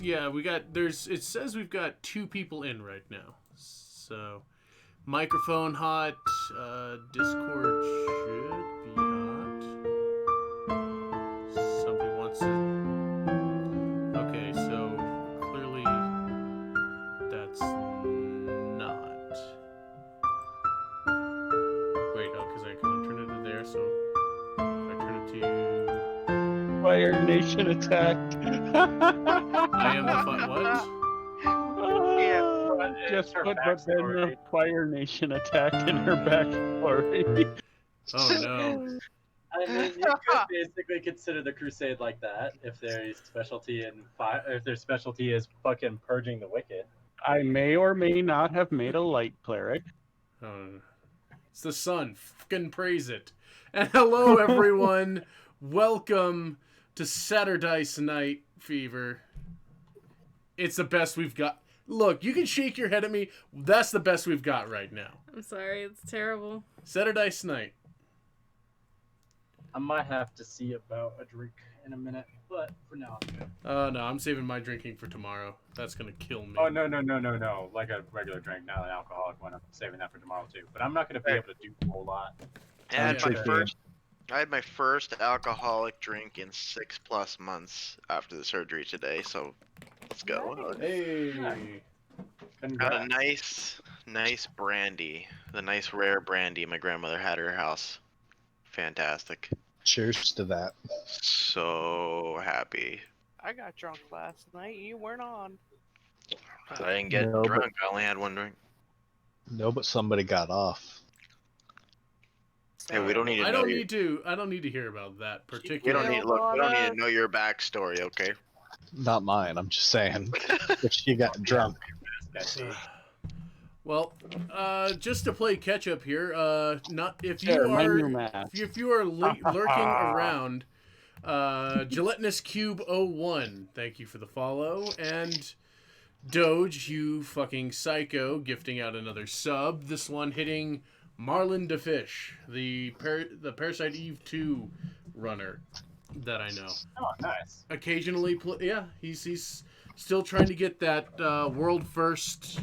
Yeah, we got, it says we've got 2 people in right now. So, microphone hot, Discord should be hot. Somebody wants to, okay, so clearly that's not. Wait, oh, because I'm turning it to there, so if I turn it to... Fire Nation attacked. I am the what? Yeah, just put but then the Fire Nation attacked in her backstory. Oh no. I mean, you could basically consider the Crusade like that if their specialty is fucking purging the wicked. I may or may not have made a light cleric. It's the sun. Fucking praise it. And hello, everyone. Welcome to Satur-Dice Night Fever. It's the best we've got. Look, you can shake your head at me. That's the best we've got right now. I'm sorry, it's terrible. Satur-Dice Night. I might have to see about a drink in a minute, but for now I'm good. No, I'm saving my drinking for tomorrow. That's gonna kill me. Oh, no. Like a regular drink, not an alcoholic one. I'm saving that for tomorrow, too. But I'm not going to be able to do a whole lot. I had my first alcoholic drink in 6+ months after the surgery today, so let's go. Hey. Got a nice brandy. The nice rare brandy my grandmother had at her house. Fantastic. Cheers to that. So happy. I got drunk last night. You weren't on. I didn't get drunk. I only had one drink. No, but somebody got off. Hey, we don't need to. I don't need to hear about that particular. We don't need to know your backstory, okay? Not mine. I'm just saying. If she got drunk. Well, just to play catch up here, if you are lurking around, Gelatinous Cube 01, thank you for the follow, and Doge, you fucking psycho, gifting out another sub. This one hitting Marlon DeFish, the Parasite Eve 2 runner that I know. Oh, nice. Occasionally, he's still trying to get that world first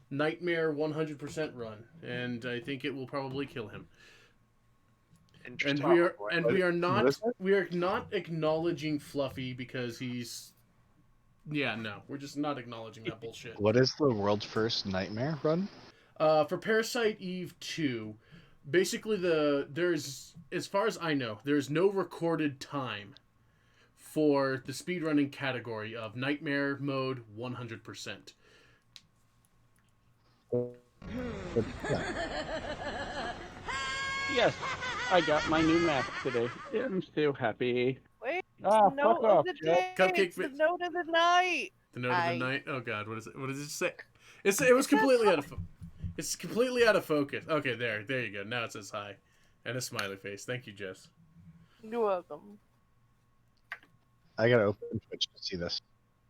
Nightmare 100% run, and I think it will probably kill him. And we are not acknowledging Fluffy because he's. Yeah, no, we're just not acknowledging that bullshit. What is the world's first Nightmare run? For Parasite Eve 2, basically there's, as far as I know, there's no recorded time for the speedrunning category of Nightmare mode 100%. Yes, I got my new map today. I'm so happy. Wait, fuck off, the day. It's the note of the night. The note of the night? Oh god, what is it? What does it say? It was completely out of it's completely out of focus. Okay, there you go. Now it says hi. And a smiley face. Thank you, Jess. You're welcome. I gotta open Twitch to see this.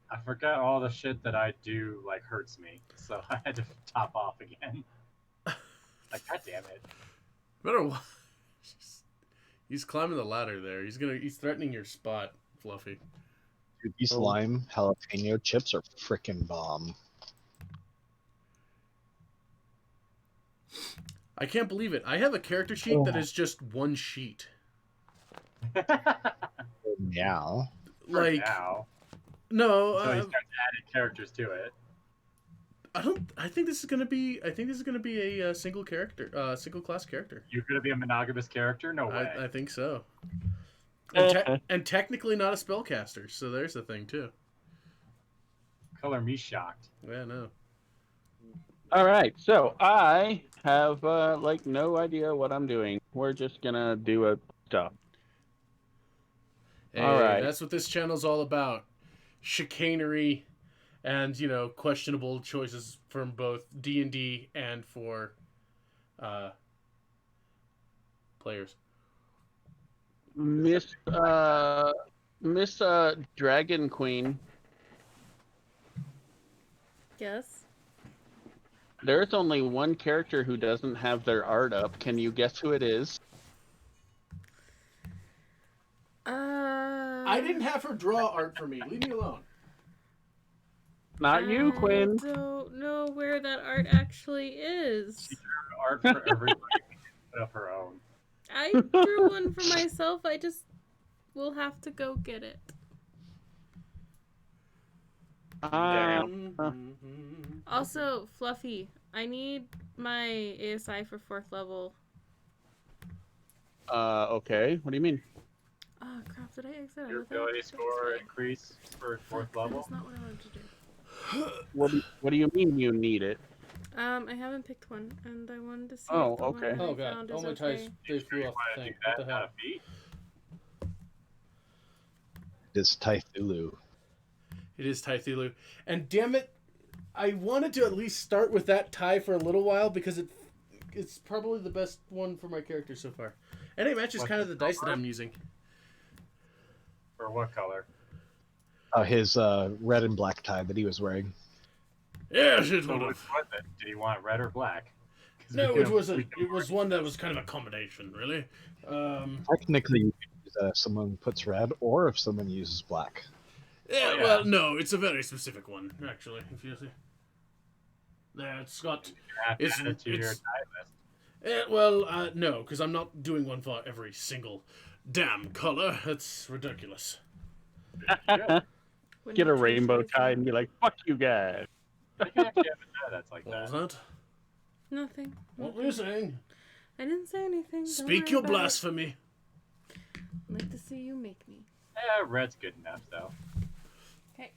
I forgot all the shit that I do, hurts me. So I had to top off again. God damn it. No matter what. He's climbing the ladder there. He's threatening your spot, Fluffy. Dude, these lime jalapeno chips are frickin' bomb. I can't believe it. I have a character sheet that is just one sheet. Meow. Now. No. So he's added characters to it. I think this is gonna be a single character, single class character. You're gonna be a monogamous character? No way. I think so. And technically not a spellcaster, so there's the thing too. Color me shocked. Yeah, no. All right, so I have no idea what I'm doing. We're just gonna do a stuff. Hey, all right, that's what this channel's all about: chicanery, and questionable choices from both D&D and for players. Miss Dragon Queen. Yes. There's only one character who doesn't have their art up. Can you guess who it is? I didn't have her draw art for me. Leave me alone. Not you, Quinn. I don't know where that art actually is. Art for everybody. Put up her own. I drew one for myself. I just will have to go get it. Also, Fluffy, I need my ASI for 4th level. Okay. What do you mean? Oh crap! Did I exit? Your ability score increase for 4th level. That's not what I wanted to do. What do you mean you need it? I haven't picked one, and I wanted to see Oh, if the okay. one Oh I god, found all is my okay. ties, they flew off the thing. What the hell? It's Tythulu. It is Tythulu. And damn it, I wanted to at least start with that tie for a little while because it's probably the best one for my character so far. And it matches kind of the dice that I'm using. For what color? His red and black tie that he was wearing. Yes, it So would which have. was it? Did he want red or black? No, it was one that was kind of a combination, really. Technically, you could use someone puts red, or if someone uses black. Yeah, yeah. well, no, it's a very specific one, actually. If you see, there, it's got. It's add it to your die list. No, because I'm not doing one for every single damn color. That's ridiculous. When Get you a choose rainbow reason. tie and be like, "Fuck you guys." I can actually have a die that's like What was that. that? Nothing. What were you saying? I didn't say anything. Don't Speak worry your about it. blasphemy. I'd like to see you make me. Yeah, red's good enough though. Okay.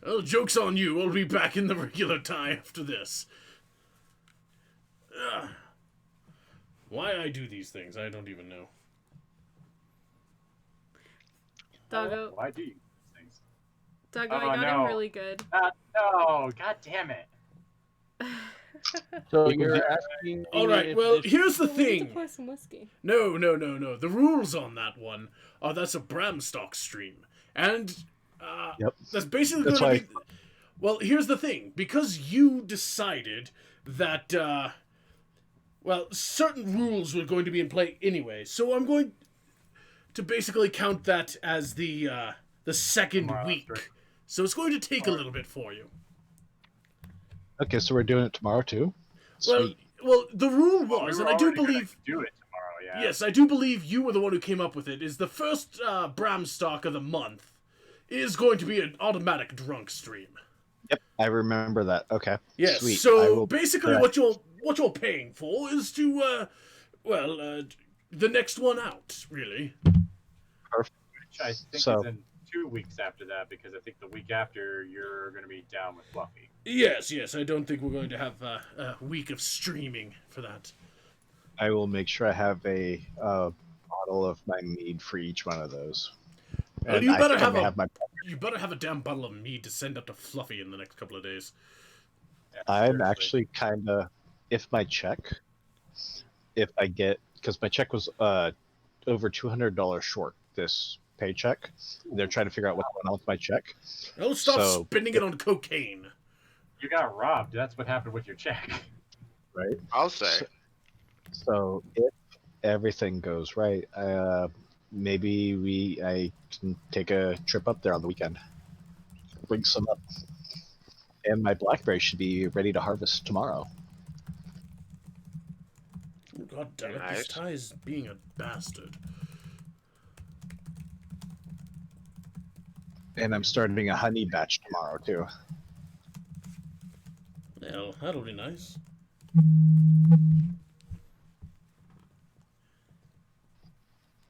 Well, joke's on you. We'll be back in the regular tie after this. Ugh. Why I do these things, I don't even know. Doggo. Why do you do these things? Doggo, Oh, I got no. him really good. No, god damn it. So You can you're do- asking me All right, if well, this- here's the We need to thing. pour some whiskey. No. The rules on that one are that's a Bramstock stream. And Yep. that's basically That's going to be... Well, here's the thing. Because you decided that, certain rules were going to be in play anyway. So I'm going to basically count that as the second Tomorrow, week. right. So it's going to take a little bit for you. Okay, so we're doing it tomorrow too. Sweet. Well, the rule Well, was, we were and I do already gonna believe... do it tomorrow, yeah. Yes, I do believe you were the one who came up with it. Is the first Bramstock of the month is going to be an automatic drunk stream. Yep, I remember that. Okay. Yes. Sweet. I So will- basically, what you're paying for is to the next one out, really. Which I think So- is in 2 weeks after that, because I think the week after you're going to be down with Fluffy. Yes. I don't think we're going to have a week of streaming for that. I will make sure I have a bottle of my mead for each one of those. Well, And you I better think I'm have gonna You better have a damn bottle of mead to send up to Fluffy in the next couple of days. Yeah, I'm seriously. actually kind of, if I get, because my check was over $200 short this paycheck. They're trying to figure out what's going on with my check. Don't stop So- spending it on cocaine. You got robbed. That's what happened with your check. Right. I'll say. So if everything goes right, maybe I can take a trip up there on the weekend. Bring some up. And my blackberry should be ready to harvest tomorrow. God damn it, Nice. this tie is being a bastard. And I'm starting a honey batch tomorrow too. Well, that'll be nice.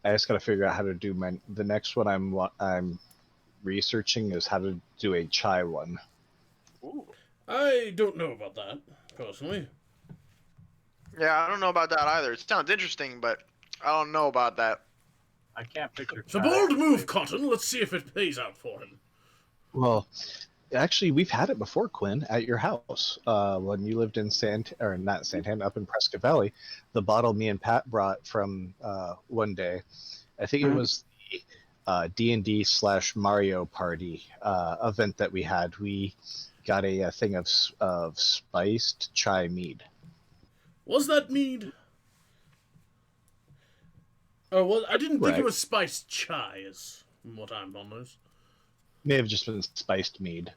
I just got to figure out how to do the next one I'm researching is how to do a chai one. Ooh. I don't know about that, personally. Yeah, I don't know about that either. It sounds interesting, but I don't know about that. I can't picture. It's a bold move, Cotton. Let's see if it pays out for him. Well, actually, we've had it before, Quinn, at your house when you lived in not Santan, up in Prescott Valley. The bottle me and Pat brought from one day, I think it was the D&D / Mario Party event that we had. We got a thing of spiced chai mead. Was that mead? Or I didn't think Right. it was spiced chai. More time bombers. May have just been spiced mead.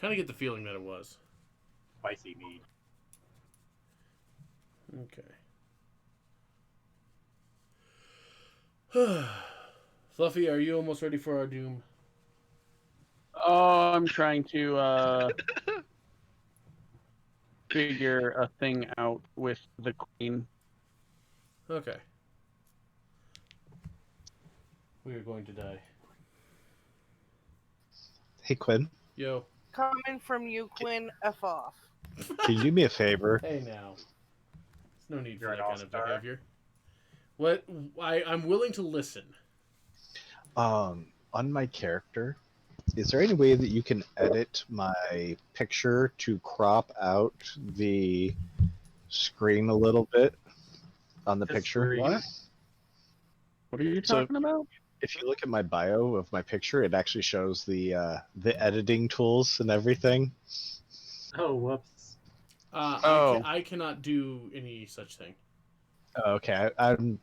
Kind of get the feeling that it was. Spicy meat. Okay. Fluffy, are you almost ready for our doom? Oh, I'm trying to figure a thing out with the queen. Okay. We are going to die. Hey, Quinn, Yo. Coming from you, Quinn. F off. can you do me a favor? Hey now. There's no need You're for an that kind of all-star. behavior. What? I'm willing to listen. On my character, is there any way that you can edit my picture to crop out the screen a little bit on the The picture? screen? What? What are you So- talking about? If you look at my bio of my picture, it actually shows the editing tools and everything. Oh, whoops. I cannot do any such thing. Okay, I don't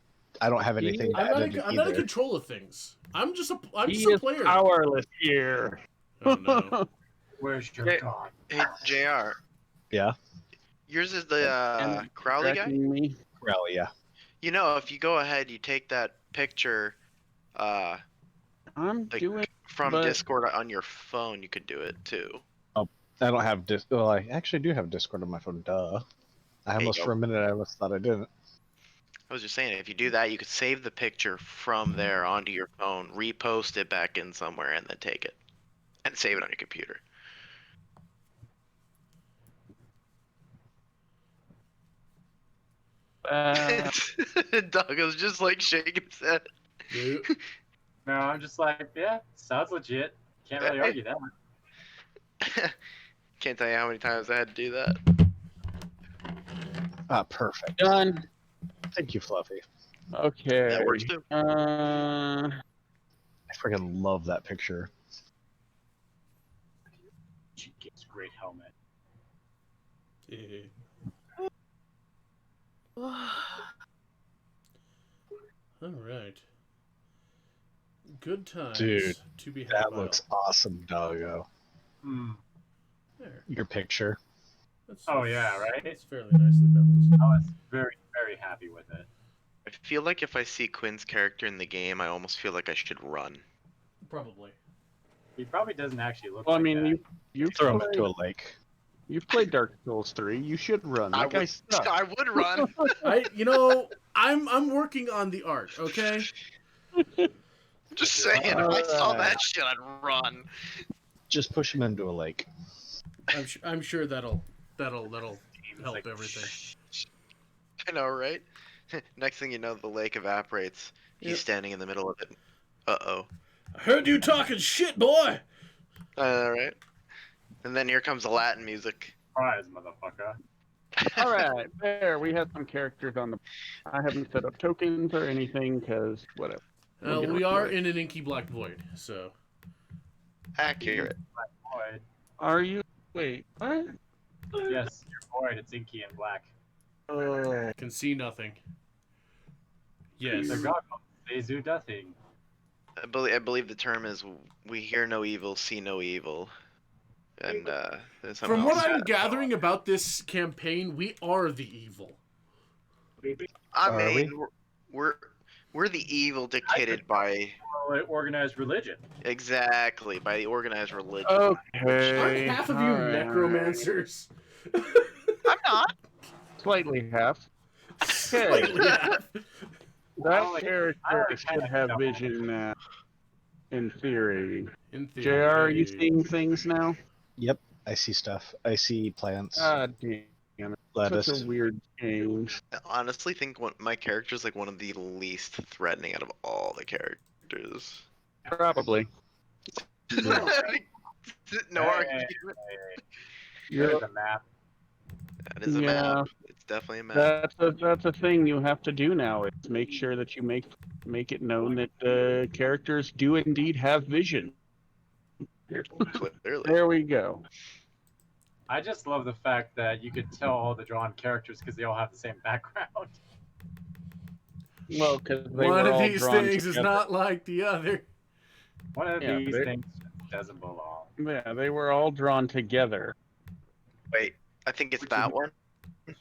have anything to I'm not. edit I'm not in either. control of things. I'm just a He is player. powerless here. Oh no. Where's your Hey. god? Hey, JR. Yeah, Yours is the And Crowley guy? distracting me. Rally, yeah. You know, if you go ahead, you take that picture I'm Like, doing. from But- Discord on your phone, you could do it too. I don't have Well, I actually do have Discord on my phone. Duh. you For go. a minute, I almost thought I didn't. I was just saying, if you do that, you could save the picture from there onto your phone, repost it back in somewhere, and then take it. And save it on your computer. Doug was just like shaking his head. Yeah. No, I'm just like, yeah, sounds legit. Can't really argue that. Can't tell you how many times I had to do that. Perfect. Done. Thank you, Fluffy. Okay. That works too. I freaking love that picture. Jeez, great helmet. Yeah. All right. Good times Dude, to be had That by looks all. awesome, doggo. Hmm. There. Your picture. Oh, yeah, right? It's fairly nicely balanced. I was very, very happy with it. I feel like if I see Quinn's character in the game, I almost feel like I should run. Probably. He probably doesn't actually look Well, I like mean, that. you Throw him played, into a lake. you've played Dark Souls 3. You should run. I That guy would, sucks. I would run. I'm working on the art, okay? Just saying, if I saw that shit, I'd run. Just push him into a lake. I'm sure that'll help like, everything. I know, right? Next thing you know, the lake evaporates. He's Yep. standing in the middle of it. Uh-oh. I heard you talking shit, boy. Right? And then here comes the Latin music. Surprise, motherfucker. All right, there. We have some characters on the. I haven't set up tokens or anything because whatever. We'll get We to are it. in an inky black void, so Accurate. Void. Are you? Wait. What? Yes, you're void. It's inky and black. I can see nothing. Yes. The god says do nothing. I believe the term is we hear no evil, see no evil. And there's something From what else. I'm gathering about this campaign, we are the evil. I Are mean, we're the evil dictated by Organized religion. exactly by the organized religion. Okay. Aren't half of you all right. necromancers? I'm not. Slightly half. Slightly half. That I character should kinda have know. vision now. In theory. In JR, are you theory. seeing things now? Yep, I see stuff. I see plants, God damn it. lettuce. Such a weird change. I honestly think my character is like one of the least threatening out of all the characters. Probably. No Hey, argument. Here's a map. That is a Yeah. map. It's definitely a map. That's a thing you have to do now. Is make sure that you make it known that characters do indeed have vision. Clearly. There we go. I just love the fact that you could tell all the drawn characters because they all have the same background. Well, because they One were of all these drawn things is together. not like the other. One of Yeah, these they- things doesn't belong. Yeah, they were all drawn together. Wait, I think it's that one.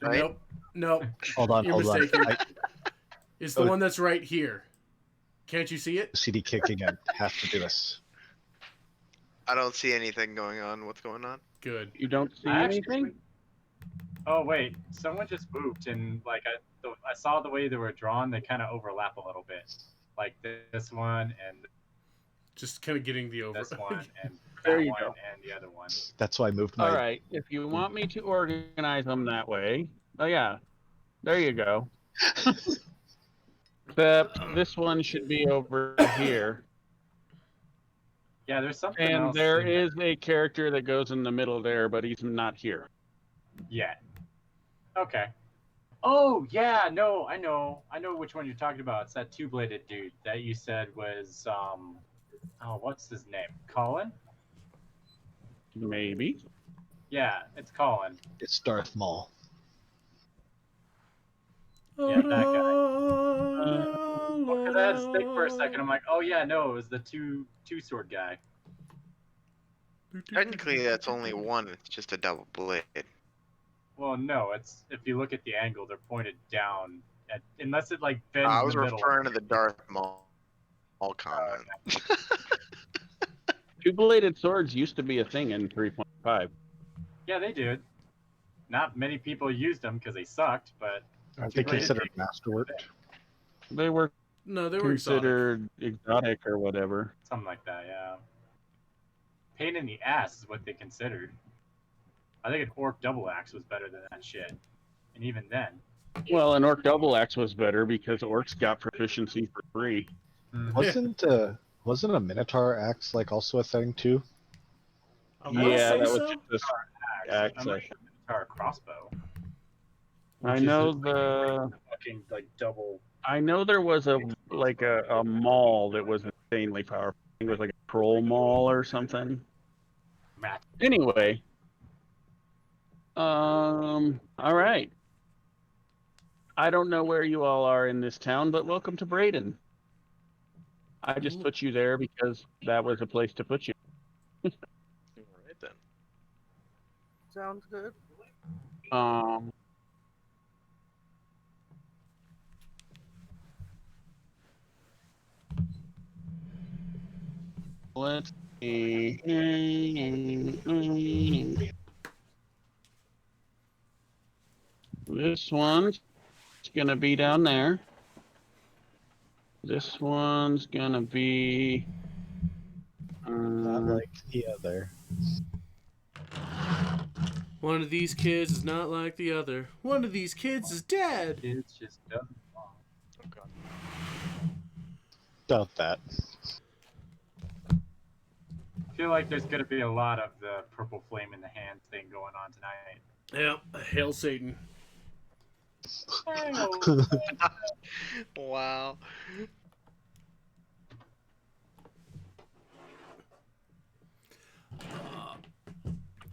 Right? Nope. Nope. Hold on, You're hold on. mistaken. I, It's the Oh. one that's right here. Can't you see it? CD kick again. Have to do this. I don't see anything going on. What's going on? Good. You don't see I actually- anything? Oh wait, someone just moved, and like I saw the way they were drawn. They kind of overlap a little bit, like this one and Just kind of getting the over. this one and There that you one go. and the other one. That's why I moved my. All right. If you want me to organize them that way, oh yeah, there you go. Except this one should be over here, Yeah, there's something and else. there in is a character that goes in the middle there, but he's not here. Yeah. Okay. Oh yeah, no, I know which one you're talking about. It's that two-bladed dude that you said was oh, what's his name? Colin? Maybe. Yeah, it's Colin. It's Darth Maul. Yeah, that guy. Because I had to think for a second. I'm like, oh yeah, no, it was the two-sword guy. Technically, that's only one. It's just a double blade. Well, no, it's if you look at the angle, they're pointed down. Unless it like bends I in was the middle. referring to the Darth Maul comment. Two-bladed swords used to be a thing in 3.5. Yeah, they did. Not many people used them because they sucked, but Are they considered masterwork? They were No, they were exotic. considered exotic or whatever. something like that. Yeah. Pain in the ass is what they considered. I think an orc double axe was better than that shit, and even then. Well, an orc double axe was better because orcs got proficiency for free. Wasn't a Minotaur axe like also a thing too? I wanna Yeah, say that was so. just I'm axe. not sure Minotaur crossbow. I which is know the fucking like double. I know there was a maul that was insanely powerful. I think it was like a troll maul or something. Match. Anyway. All right. I don't know where you all are in this town, but welcome to Braden. I just put you there because that was a place to put you. Alright then. Sounds good. Let's see. This one's gonna be down there. This one's gonna be. Not like the other. One of these kids is not like the other. One of these kids is dead. It's just doesn't belong. Okay. Doubt that. I feel like there's gonna be a lot of the purple flame in the hand thing going on tonight. Yeah, hail Satan. Wow.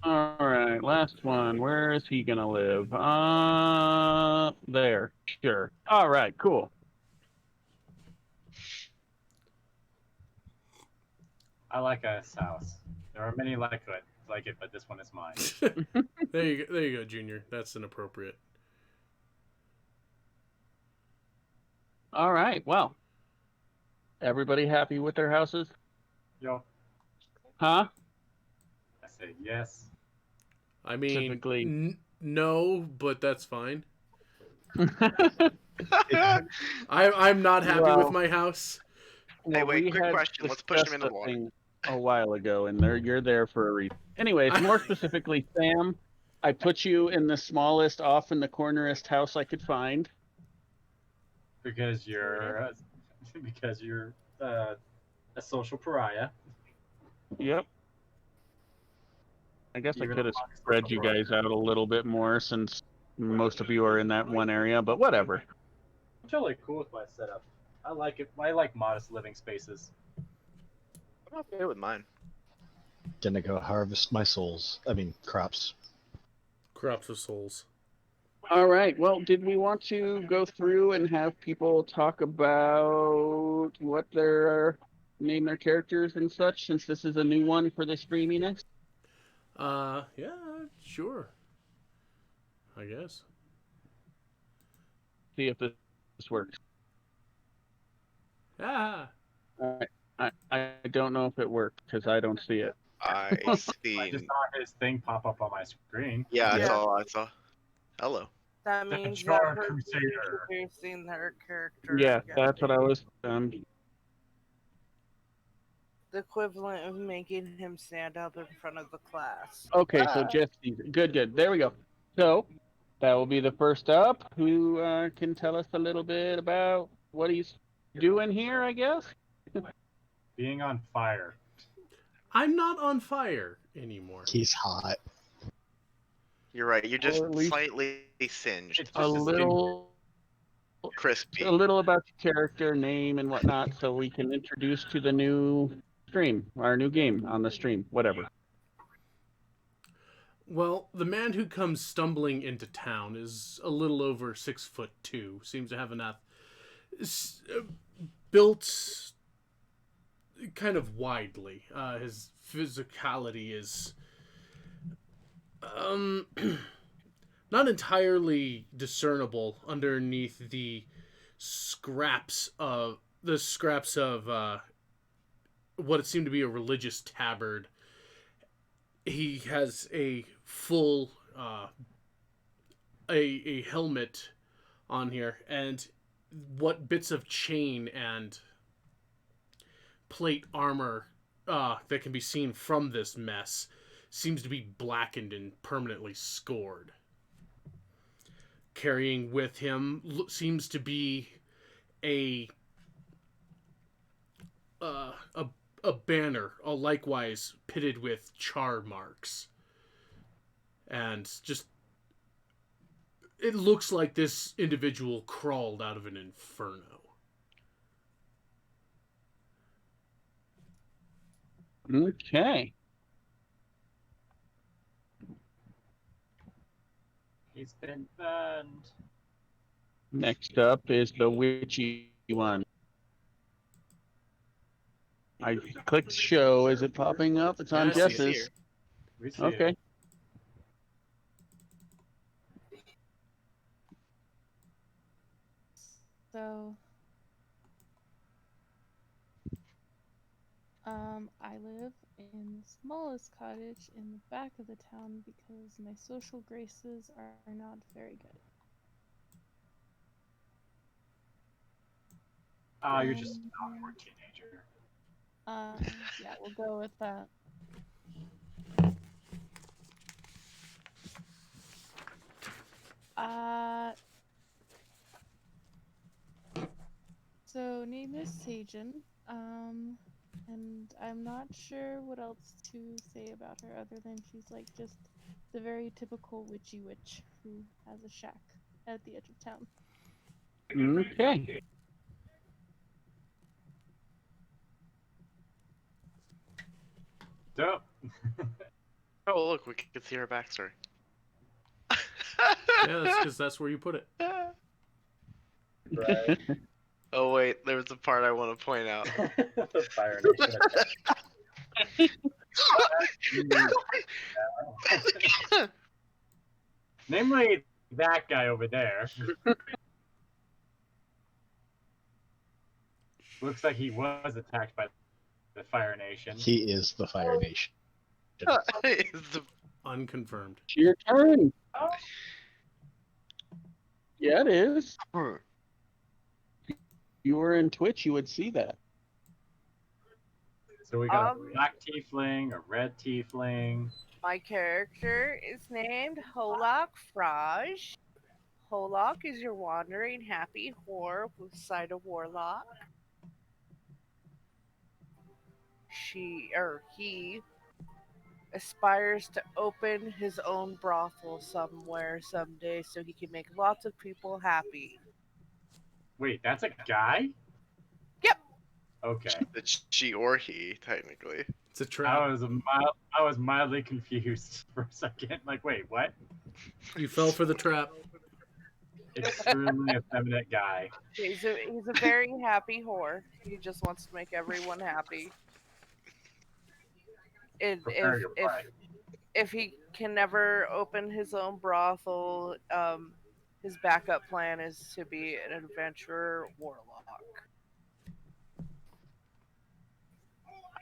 All right, last one. Where is he gonna live? There. Sure. All right, cool. I like a house. There are many like it, but this one is mine. There you go, Junior. That's inappropriate. All right. Well, everybody happy with their houses? Yo, Huh? I say yes. I mean, Typically- no, but that's fine. I'm not happy Well- with my house. Hey, wait, we quick had question. Let's push them in the discussed a water. thing a while ago, and you're there for a reason. Anyways, more specifically, Sam, I put you in the smallest, off in the cornerest house I could find. Because you're a social pariah. Yep. I guess I You're could have amongst the spread you pariah. guys out a little bit more since most of you are in that one area, but whatever. I'm totally cool with my setup. I like it. I like modest living spaces. I'm okay with mine. Gonna go harvest my souls. I mean, crops. Crops of souls. All right. Well, did we want to go through and have people talk about what name their characters and such, since this is a new one for the streaminess? Yeah, sure. I guess. See if this works. Ah. I don't know if it worked because I don't see it. I I see. just saw his thing pop up on my screen. Yeah, Yeah. I saw. Hello. That The means Jar that person's Crusader. introducing their character. Yeah, again. that's what I was. The equivalent of making him stand up in front of the class. Okay, so just good. There we go. So that will be the first up. Who can tell us a little bit about what he's doing here? I guess. Being on fire. I'm not on fire anymore. He's hot. You're right. You're just Or at least- slightly singed. It's A just little. Crispy. A little about your character, name, and whatnot, so we can introduce to the new stream, our new game on the stream, whatever. Well, the man who comes stumbling into town is a little over 6'2". Seems to have enough built kind of widely. His physicality is not entirely discernible underneath the scraps of what it seemed to be a religious tabard. He has a full a helmet on here, and what bits of chain and plate armor that can be seen from this mess seems to be blackened and permanently scored. Carrying with him seems to be a banner, likewise pitted with char marks. And just, it looks like this individual crawled out of an inferno. Okay. He's been burned. Next up is the witchy one. I clicked show. Is it popping up? It's on I see it Jess's. here. We see Okay. it. So, I live in the smallest cottage in the back of the town because my social graces are not very good. You're just an awkward teenager. Yeah, we'll go with that. So name is Sajin, and I'm not sure what else to say about her other than she's like just the very typical witchy witch who has a shack at the edge of town. Okay. Dope. Oh, look, we can see her backstory. Yeah, that's because that's where you put it. Right. Oh wait, there was a part I want to point out. The Fire Nation. Namely, that guy over there. Looks like he was attacked by the Fire Nation. He is the Fire Nation. It's the- Unconfirmed. It's your turn. Oh. Yeah, it is. You were in Twitch, you would see that. So we got a black tiefling, a red tiefling. My character is named Holok Fraj. Holok is your wandering happy whore with side of warlock. He aspires to open his own brothel somewhere someday so he can make lots of people happy. Wait, that's a guy? Yep. Okay. It's she or he, technically. It's a trap. I was mildly confused for a second. Like, wait, what? You fell for the trap. extremely effeminate guy. He's a very happy whore. He just wants to make everyone happy. And Prepare your bride. if he can never open his own brothel, his backup plan is to be an adventurer warlock.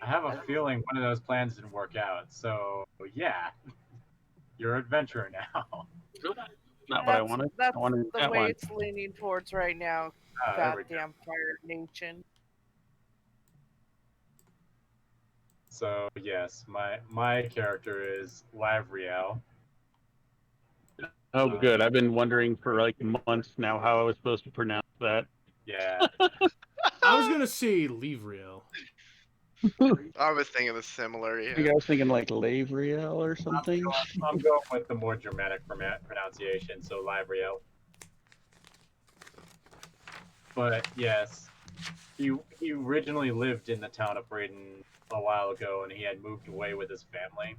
I have a feeling one of those plans didn't work out. So yeah, you're an adventurer now. Not what I wanted. That's I wanted the that way one. it's leaning towards right now. There we go. Goddamn Fire Nation. So yes, my character is Lavriel. Oh, good. I've been wondering for like months now how I was supposed to pronounce that. Yeah. I was gonna say Livriel. I was thinking of similar. I Yeah. think I was thinking like Lavriel or something. I'm going with the more Germanic pronunciation, so Lavriel. But yes, he originally lived in the town of Braden a while ago, and he had moved away with his family,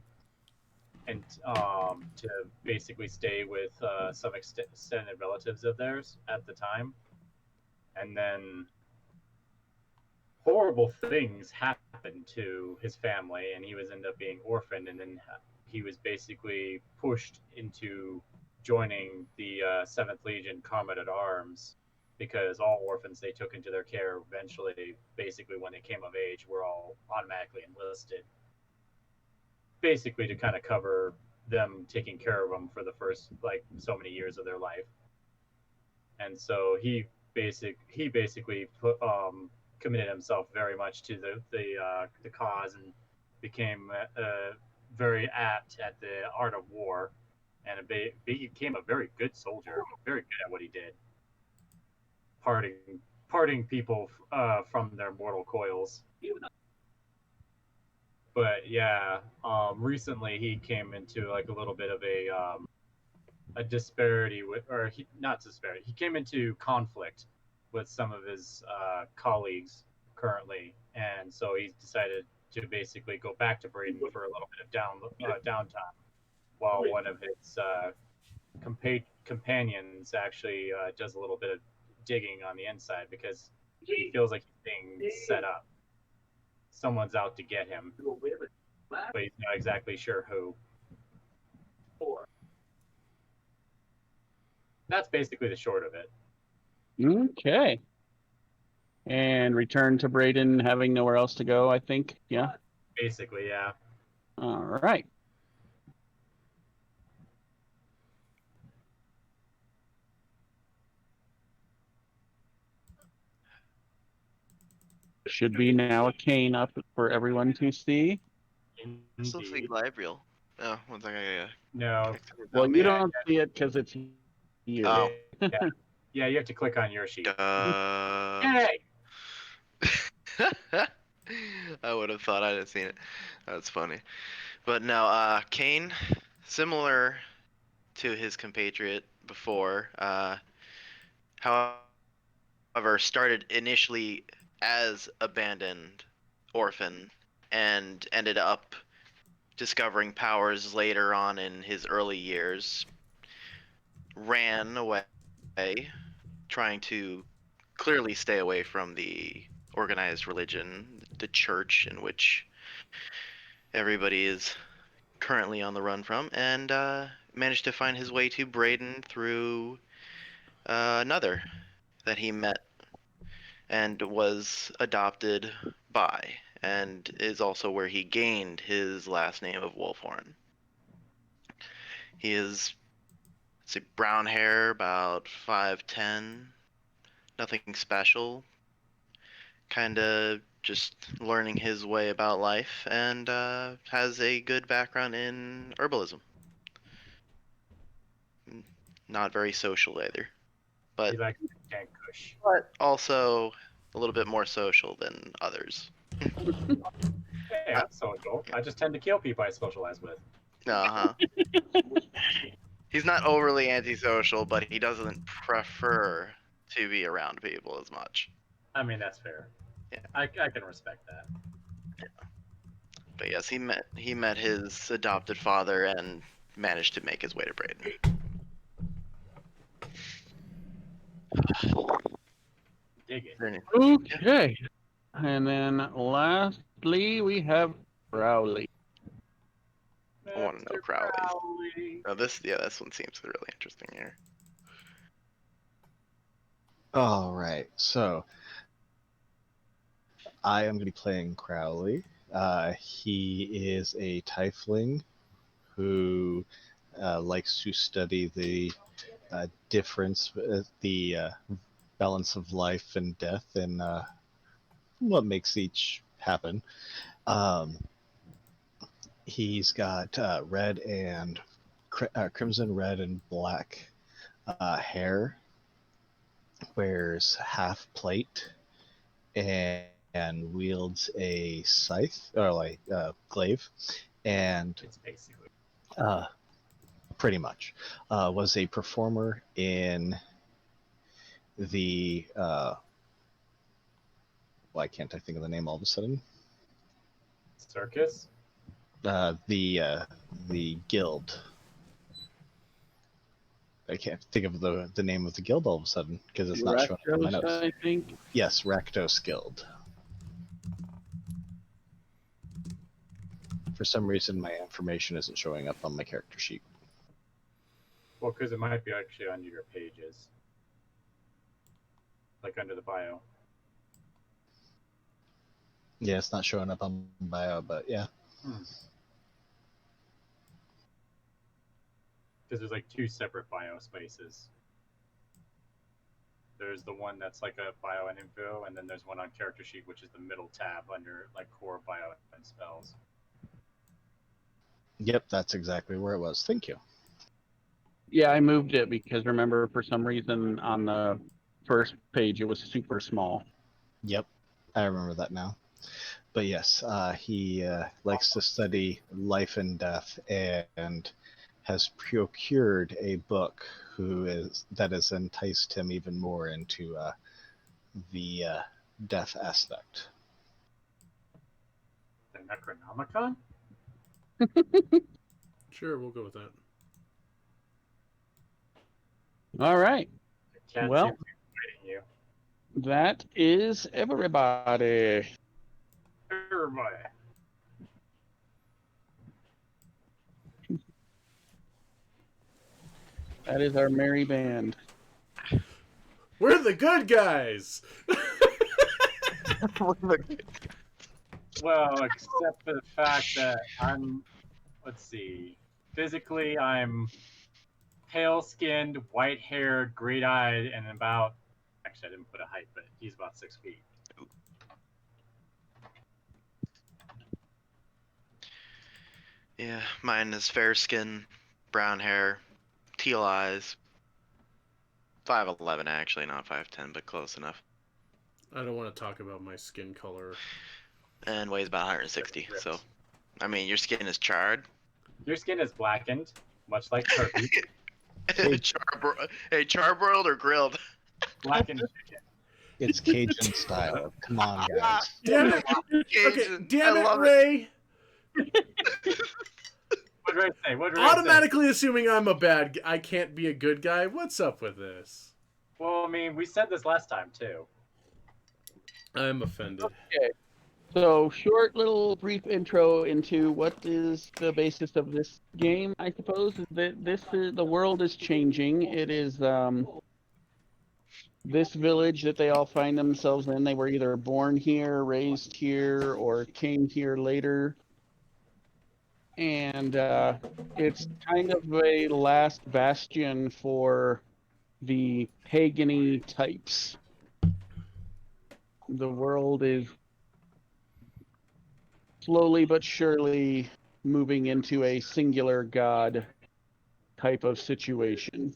and to basically stay with some extended relatives of theirs at the time, and then horrible things happened to his family, and he was ended up being orphaned, and then he was basically pushed into joining the 7th Legion Combat at Arms, because all orphans they took into their care eventually, basically when they came of age, were all automatically enlisted, basically to kind of cover them taking care of them for the first like so many years of their life. And so he basically committed himself very much to the cause, and became very apt at the art of war, and became a very good soldier, very good at what he did, parting people from their mortal coils. But yeah, recently he came into like a little bit of a disparity with, or not disparity. He came into conflict with some of his colleagues currently, and so he decided to basically go back to Braden for a little bit of downtime, while one of his companions actually does a little bit of digging on the inside, because he feels like he's being set up. Someone's out to get him, but he's not exactly sure who. That's basically the short of it. Okay. And return to Braden, having nowhere else to go, I think. Yeah. Basically, yeah. All right. Should be now a cane up for everyone to see. This looks like Libreel. Oh, one second. No. Well, you don't see it because it's you. Oh. Yeah, you have to click on your sheet. Hey! I would have thought I'd have seen it. That's funny. But no, Kane, similar to his compatriot before, however, started initially as abandoned orphan and ended up discovering powers later on in his early years. Ran away, trying to clearly stay away from the organized religion, the church in which everybody is currently on the run from, and managed to find his way to Braden through another that he met and was adopted by, and is also where he gained his last name of Wolfhorn. He is, let's see, brown hair, about 5'10", nothing special, kind of just learning his way about life, and has a good background in herbalism. Not very social either, but He likes Dank Kush. also a little bit more social than others. Hey, I'm social. I just tend to kill people I socialize with. Uh-huh. He's not overly antisocial, but he doesn't prefer to be around people as much. I mean, that's fair. Yeah. I can respect that. Yeah. But yes, he met his adopted father and managed to make his way to Braden. Dig it. Okay. And then lastly, we have Crowley. I want to know Mr. Crowley. Crowley. Oh, this one seems really interesting here. All right, so I am going to be playing Crowley. He is a tiefling who likes to study the difference, the balance of life and death, and what makes each happen. Um, he's got red and crimson, red, and black hair. Wears half plate and wields a scythe or like glaive, and It's basically. Pretty much was a performer in the why can't I think of the name all of a sudden? Circus? The guild. I can't think of the name of the guild all of a sudden because it's not showing up in my Rakdos, notes. I think. Yes, Rakdos Guild. For some reason, my information isn't showing up on my character sheet. Well, because it might be actually under your pages. Like under the bio. Yeah, it's not showing up on bio, but yeah. Because there's like two separate bio spaces. There's the one that's like a bio and info, and then there's one on character sheet, which is the middle tab under like core bio and spells. Yep, that's exactly where it was. Thank you. Yeah, I moved it because remember, for some reason on the first page it was super small. Yep, I remember that now. But yes, he likes to study life and death, and has procured a book that has enticed him even more into the death aspect. The Necronomicon? Sure, we'll go with that. All right. I can't Well, seem to be fighting you. that is everybody. Everybody. That is our merry band. We're the good guys! Well, except for the fact that let's see, physically I'm pale-skinned, white-haired, great-eyed, and actually I didn't put a height, but he's about 6 feet. Yeah, mine is fair skin, brown hair, teal eyes. 5'11", actually, not 5'10", but close enough. I don't want to talk about my skin color. And weighs about 160. So, I mean, your skin is charred. Your skin is blackened, much like turkey. Hey, charbroiled or grilled? Blackened chicken. It's Cajun style. Come on, guys. Damn it! Cajun. Okay, damn I it, love Ray! What did I say? What did Automatically assuming I'm a I can't be a good guy. What's up with this? Well, I mean, we said this last time too. I'm offended. Okay. So, short little brief intro into what is the basis of this game, I suppose. The world is changing. It is this village that they all find themselves in. They were either born here, raised here, or came here later. And it's kind of a last bastion for the pagan-y types. The world is slowly but surely moving into a singular god type of situation.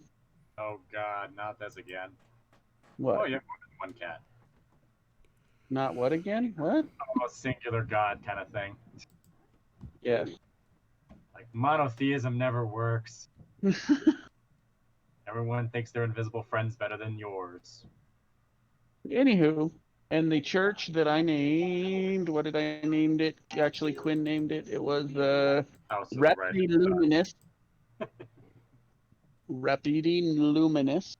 Oh God, not this again. What? Oh, you have more than one cat. Not what again? What? Oh, singular god kind of thing. Yes. Like monotheism never works. Everyone thinks their invisible friend's better than yours. Anywho, and the church that I named, what did I named it? Actually, Quinn named it. It was House of Rapidi Red. Luminous. Rapidi Luminous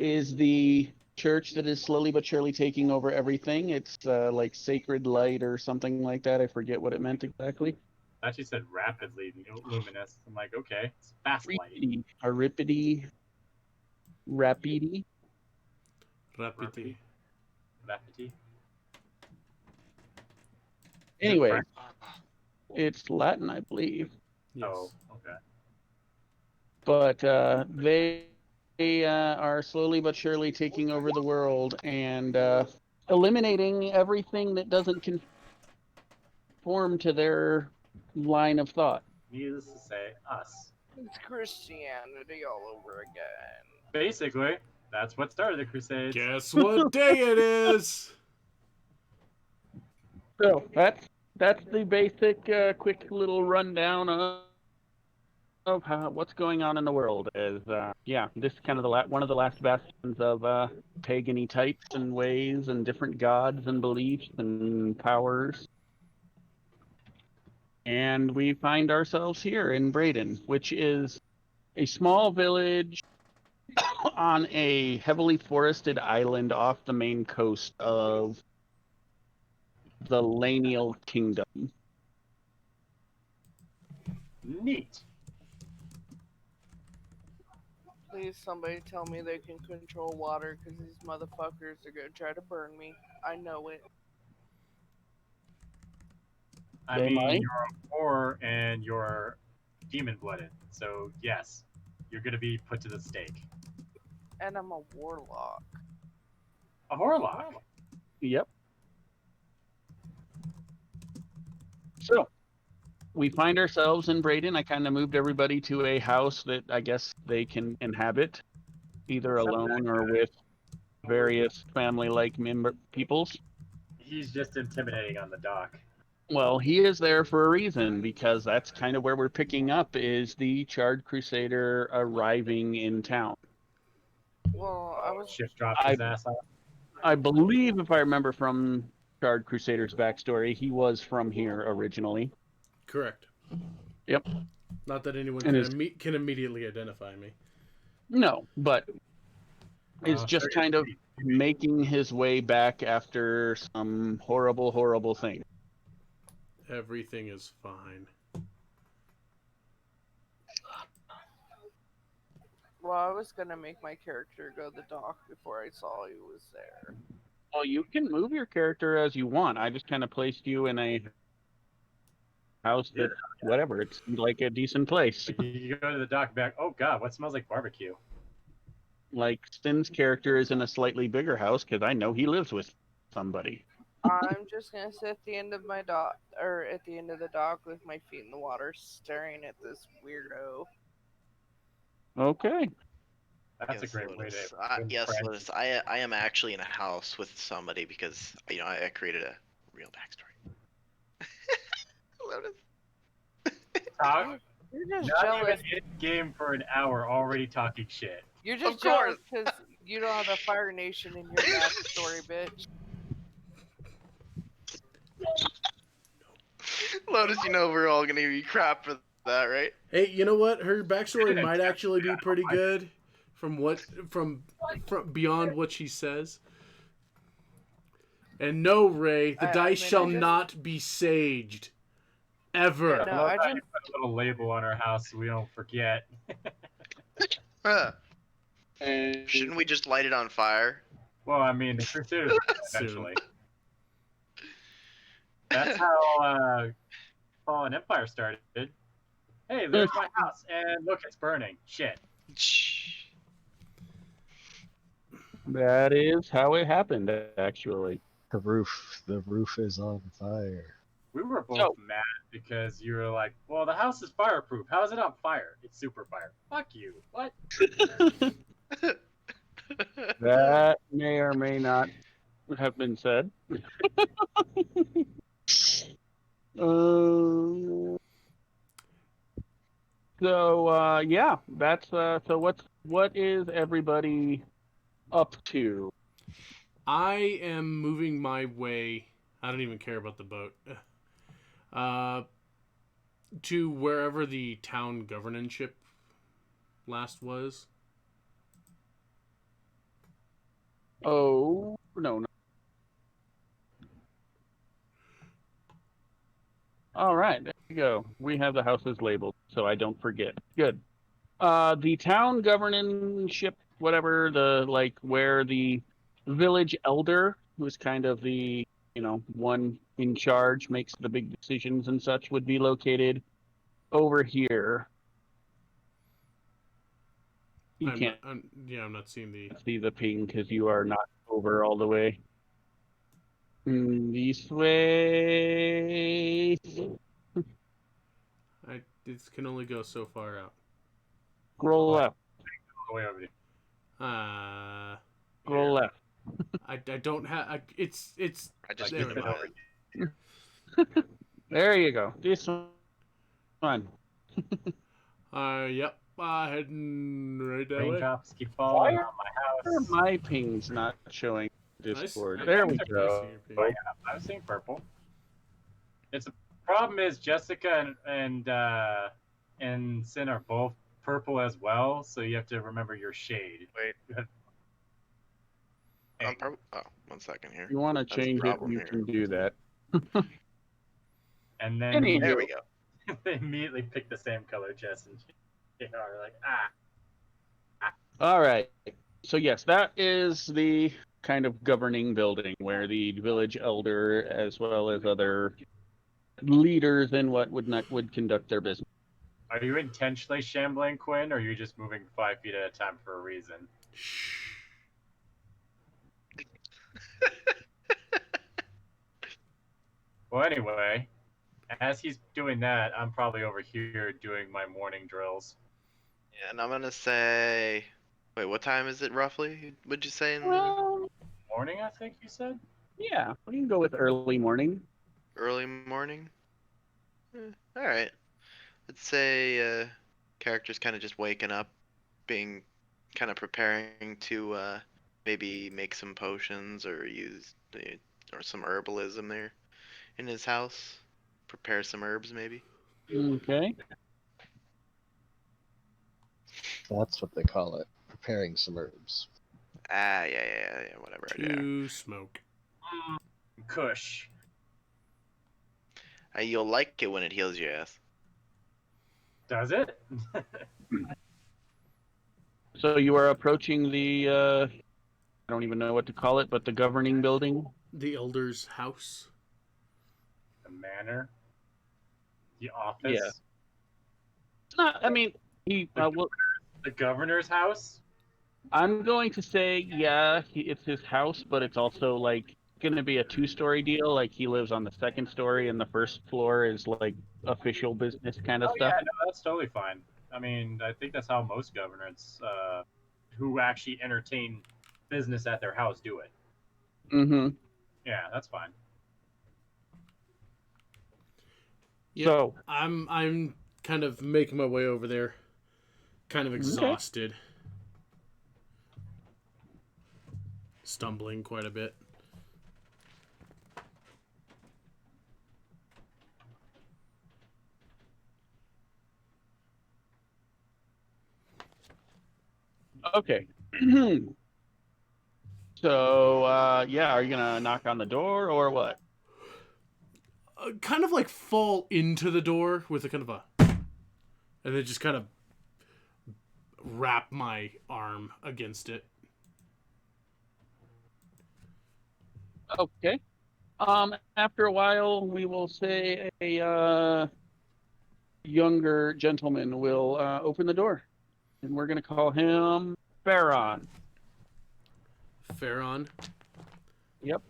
is the church that is slowly but surely taking over everything. It's like Sacred Light or something like that. I forget what it meant exactly. I actually said rapidly luminous. I'm like, okay, it's fast light. Aripidi. Rapidi. Rapidity. Rapidity. Anyway, it's Latin, I believe. Yes. Oh, okay. But they are slowly but surely taking over the world and eliminating everything that doesn't conform to their line of thought. Needless to say, us. It's Christianity all over again. Basically, that's what started the Crusades. Guess what day it is? So that's the basic, quick little rundown of what's going on in the world. Is this is kind of one of the last bastions of pagan-y types and ways and different gods and beliefs and powers. And we find ourselves here in Braden, which is a small village on a heavily forested island off the main coast of the Lanial Kingdom. Neat. Please, somebody tell me they can control water, because these motherfuckers are gonna try to burn me. I know it. I They mean, might. you're a whore and you're demon-blooded, so yes, you're gonna be put to the stake. And I'm a warlock. A whorelock. Yep. So, we find ourselves in Braden. I kind of moved everybody to a house that I guess they can inhabit, either alone or with various family-like peoples. He's just intimidating on the dock. Well, he is there for a reason, because that's kind of where we're picking up, is the Charred Crusader arriving in town. Well, I was. Shift dropped his ass off. I believe, if I remember from Charred Crusader's backstory, he was from here originally. Correct. Yep. Not that anyone And can immediately identify me. No, but is just kind of making his way back after some horrible, horrible thing. Everything is fine. Well, I was gonna make my character go to the dock before I saw he was there. Well, you can move your character as you want. I just kind of placed you in a house that, whatever, it's like a decent place. You go to the dock back. Oh god, what smells like barbecue? Like, Stin's character is in a slightly bigger house because I know he lives with somebody. I'm just gonna sit at the end of my dock, or at the end of the dock with my feet in the water, staring at this weirdo. Okay. That's a great way to. Yes, Lotus. I am actually in a house with somebody because I created a real backstory. Lotus. You're just Not jealous. even in game for an hour, already talking shit. You're just jealous because you don't have a Fire Nation in your backstory, bitch. Lotus, we're all gonna be crap for that, right? Hey, you know what? Her backstory might actually be pretty good from beyond what she says. And no, Ray, the dice shall not be saged. Ever. Yeah, no, I just put a little label on our house so we don't forget. Shouldn't we just light it on fire? Well, I mean, the Crusaders eventually. That's how Fallen Empire started. Hey, there's my house, and look, it's burning. Shit. That is how it happened, actually. The roof is on fire. We were both mad because you were like, well, the house is fireproof. How is it on fire? It's super fire. Fuck you. What? That may or may not have been said. That's so what is everybody up to? I am moving my way. I don't even care about the boat. To wherever the town governance ship last was. Oh, no. All right, there you go. We have the houses labeled, so I don't forget. Good. The town governorship, whatever, where the village elder, who's kind of the, one in charge, makes the big decisions and such, would be located over here. You can't I'm not seeing the. see the ping because you are not over all the way. This way. This can only go so far out. Scroll left. Way over there. Scroll left. I don't have. It's. I just there put we it go. over. There you go. This one. Yep. Heading right that way. Raindrops keep falling on my Why are house. my ping's not showing Discord? I There we see go. your ping. I'm seeing purple. It's the problem is Jessica and Sin are both purple as well, so you have to remember your shade. Wait. Hey, Oh, 1 second here. If you want to That's the change it, problem you here. can do that. and then Anywho. There we go. they immediately pick the same color, Jess and JR are like, All right. So yes, that is the kind of governing building where the village elder, as well as other leaders and what would conduct their business. Are you intentionally shambling, Quinn, or are you just moving 5 feet at a time for a reason? Well, anyway, as he's doing that, I'm probably over here doing my morning drills. Yeah, and I'm gonna say. Wait, what time is it roughly? Would you say? Well, Morning, I think you said? yeah, we can go with early morning. Early morning? Alright. Let's say character's kind of just waking up, being kind of preparing to maybe make some potions or use or some herbalism there in his house. Prepare some herbs maybe. Okay. That's what they call it. Preparing some herbs. Yeah, whatever. To smoke. Kush. You'll like it when it heals your ass. Does it? So you are approaching the I don't even know what to call it, but the governing building. The elder's house. The manor? The office? Yeah. It's not. I mean, The governor's house? I'm going to say, it's his house, but it's also like going to be a 2-story deal. Like he lives on the 2nd story, and the 1st floor is like official business kind of stuff. Yeah, no, that's totally fine. I mean, I think that's how most governors who actually entertain business at their house do it. Mm-hmm. Yeah, that's fine. Yep. So I'm kind of making my way over there. Kind of exhausted. Stumbling quite a bit. okay. So are you gonna knock on the door or what? Kind of like fall into the door with a kind of a, and then just kind of wrap my arm against it. Okay. After a while, we will say a younger gentleman will open the door, and we're gonna call him Farron. Farron. Yep.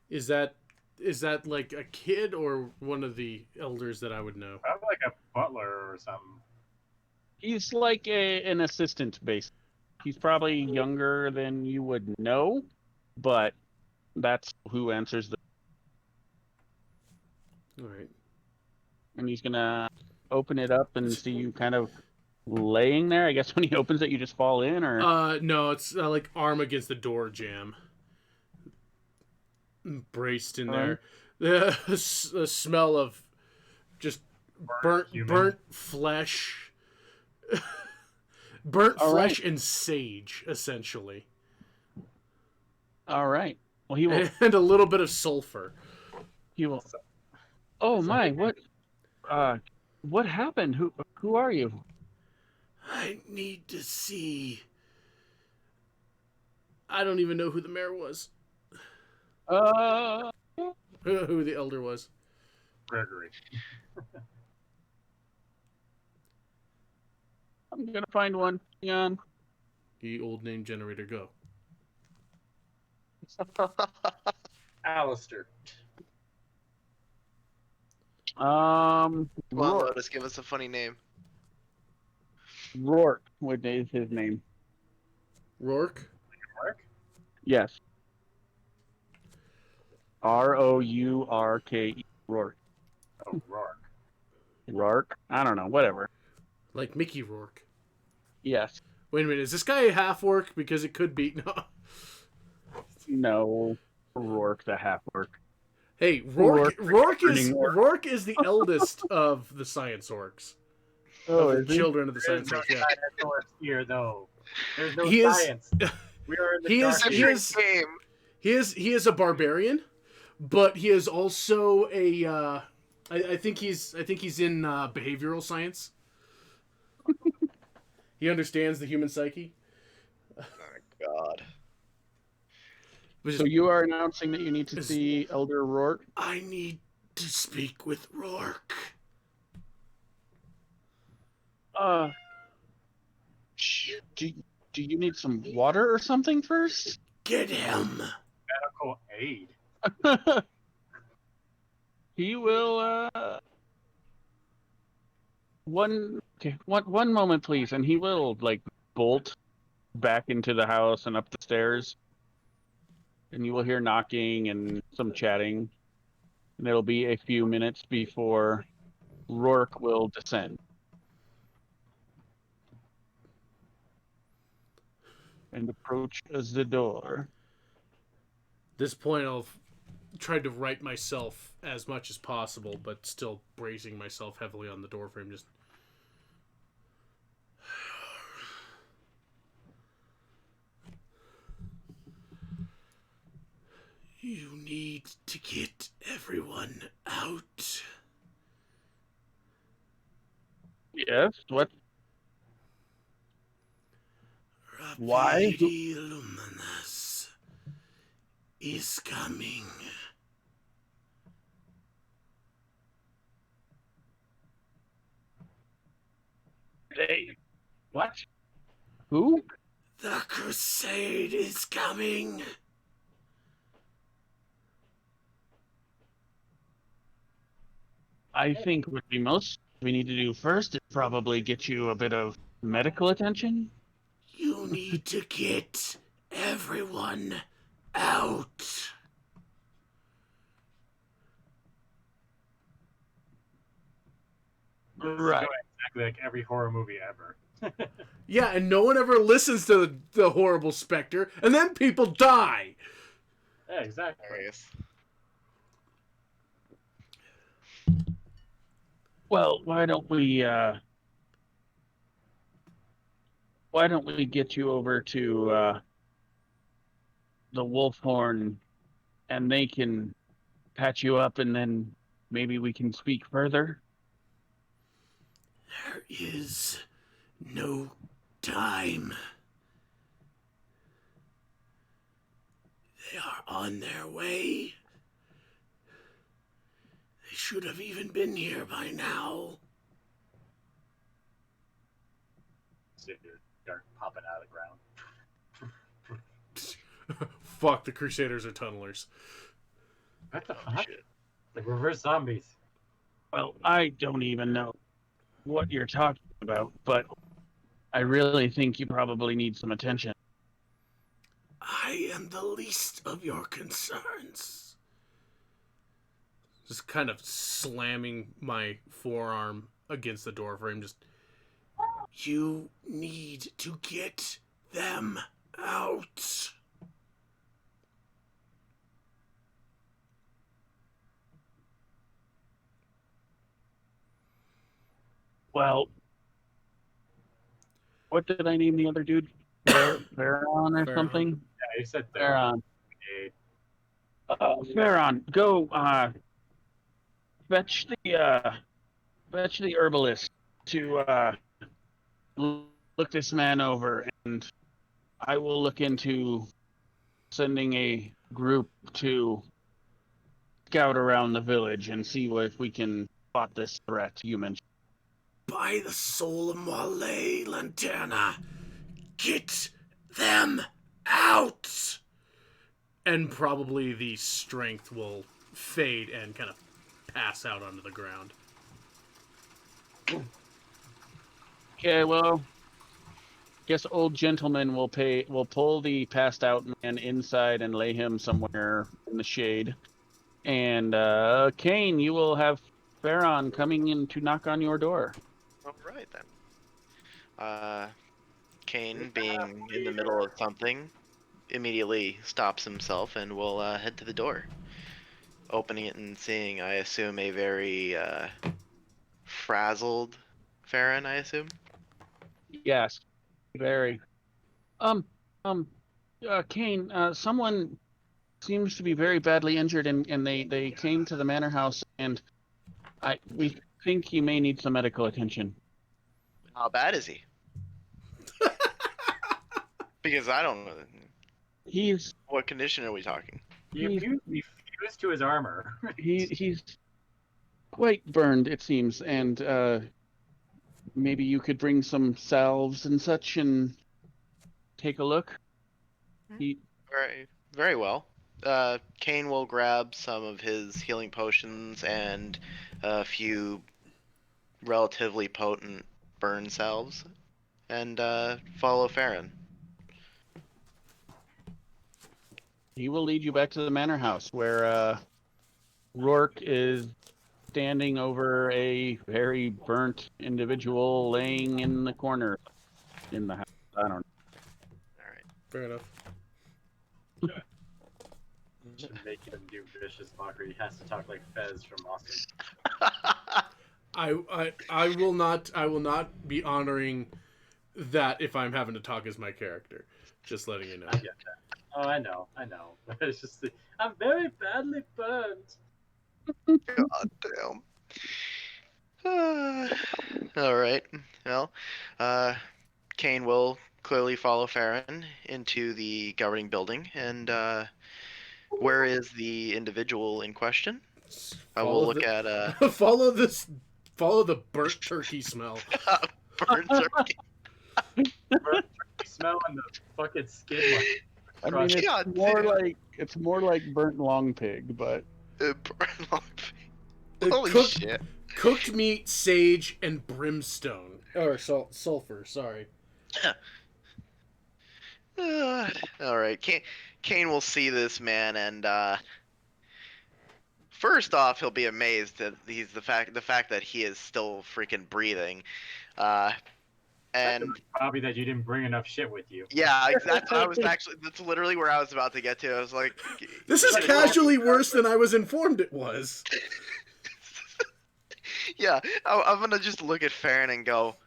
Is that like a kid or one of the elders that I would know? Probably like a butler or something. He's like an assistant base. He's probably younger than you would know, but that's who answers the. All right. And he's gonna open it up and see you kind of laying there. I guess when he opens it, you just fall in, or no, it's like arm against the door jam, braced in there. The smell of just burnt flesh, burnt All flesh right. and sage, essentially. All right. Well, he will. And a little bit of sulfur. He will. Oh my! What? What happened? Who are you? I need to see. I don't even know who the mayor was. Uh, Who the elder was. Gregory. I'm gonna find one. Hang on. The old name generator, go. Alistair. Come on, Rourke. Lotus, give us a funny name. Rourke is his name. Rourke? Mark? Yes. Rourke. Rourke. Oh, Rourke. Rourke? I don't know. Whatever. Like Mickey Rourke. Yes. Wait a minute, is this guy a half orc? Because it could be. No. No. Rourke, the half orc. Hey, Rourke Burning orc. Rourke is the eldest of the science orcs. Oh, of is the he? children of the There's science no orcs, yeah. dinosaurs here, though. There's no He is- science. We are in the he is- dark he ages. is- Game. He is a barbarian, but he is also a I think he's in behavioral science. He understands the human psyche. Oh, God. Which So is, you are announcing that you need to Is- see Elder Rourke? I need to speak with Rourke. Do you need some water or something first? Get him. Medical aid. He will, one moment, please, and he will, like, bolt back into the house and up the stairs. And you will hear knocking and some chatting. And it'll be a few minutes before Rourke will descend. And approach the door. At this point, I'll try to right myself as much as possible, but still bracing myself heavily on the doorframe. Just you need to get everyone out. Yes, what? Why? Rapidi Luminous is coming. They, what? Who? The Crusade is coming. I think what we need to do first is probably get you a bit of medical attention. You need to get everyone out. This is Right. going exactly like every horror movie ever. Yeah, and no one ever listens to the horrible specter, and then people die. Yeah, exactly. Hilarious. Well, why don't we get you over to the Wolfhorn, and they can patch you up, and then maybe we can speak further. There is no time. They are on their way. They should have even been here by now. See your dark popping out of the ground. Fuck, the Crusaders are tunnelers. What the Oh, fuck? shit. Like reverse zombies. Well, I don't even know what you're talking about, but I really think you probably need some attention. I am the least of your concerns. Just kind of slamming my forearm against the doorframe. Just, you need to get them out. Well, what did I name the other dude? Baron or Farron. something? Yeah, you said Baron. Farron, go fetch the herbalist to look this man over, and I will look into sending a group to scout around the village and see if we can spot this threat you mentioned. By the soul of Malay Lanterna, get them out! And probably the strength will fade and kind of pass out onto the ground. Okay, well, guess old gentleman will pull the passed out man inside and lay him somewhere in the shade. And Kane, you will have Farron coming in to knock on your door. All right then. Kane, being in the middle of something, immediately stops himself and will head to the door. Opening it and seeing, I assume, a very frazzled Farron, I assume? Yes, very. Kane, someone seems to be very badly injured, and they came to the manor house, and we think he may need some medical attention. How bad is he? Because I don't know. He's... What condition are we talking? He fused to his armor. he's quite burned, it seems, and maybe you could bring some salves and such and take a look. Very, very well. Kane will grab some of his healing potions and a few relatively potent burn salves and follow Farron. He will lead you back to the manor house where Rourke is standing over a very burnt individual laying in the corner in the house. I don't know. All right. Fair enough. Should make him do vicious mockery. He has to talk like Fez from Austin. I will not be honoring that if I'm having to talk as my character. Just letting you know. I get that. Oh, I know. It's just I'm very badly burned. God damn. All right. Well, Kane will clearly follow Farron into the governing building, and where is the individual in question? I will look at follow the burnt turkey smell. burnt turkey. Burnt turkey smell and the fucking skid mark. I mean, it's more like burnt long pig, but burnt long pig. Holy shit! Cooked meat, sage, and brimstone, or sulfur. Sorry. All right, Kane will see this man, and first off, he'll be amazed that he's the fact that he is still freaking breathing, and probably that you didn't bring enough shit with you. Yeah, exactly. That's literally where I was about to get to. I was like, this is casually worse than I was informed it was. Yeah, I'm gonna just look at Farron and go,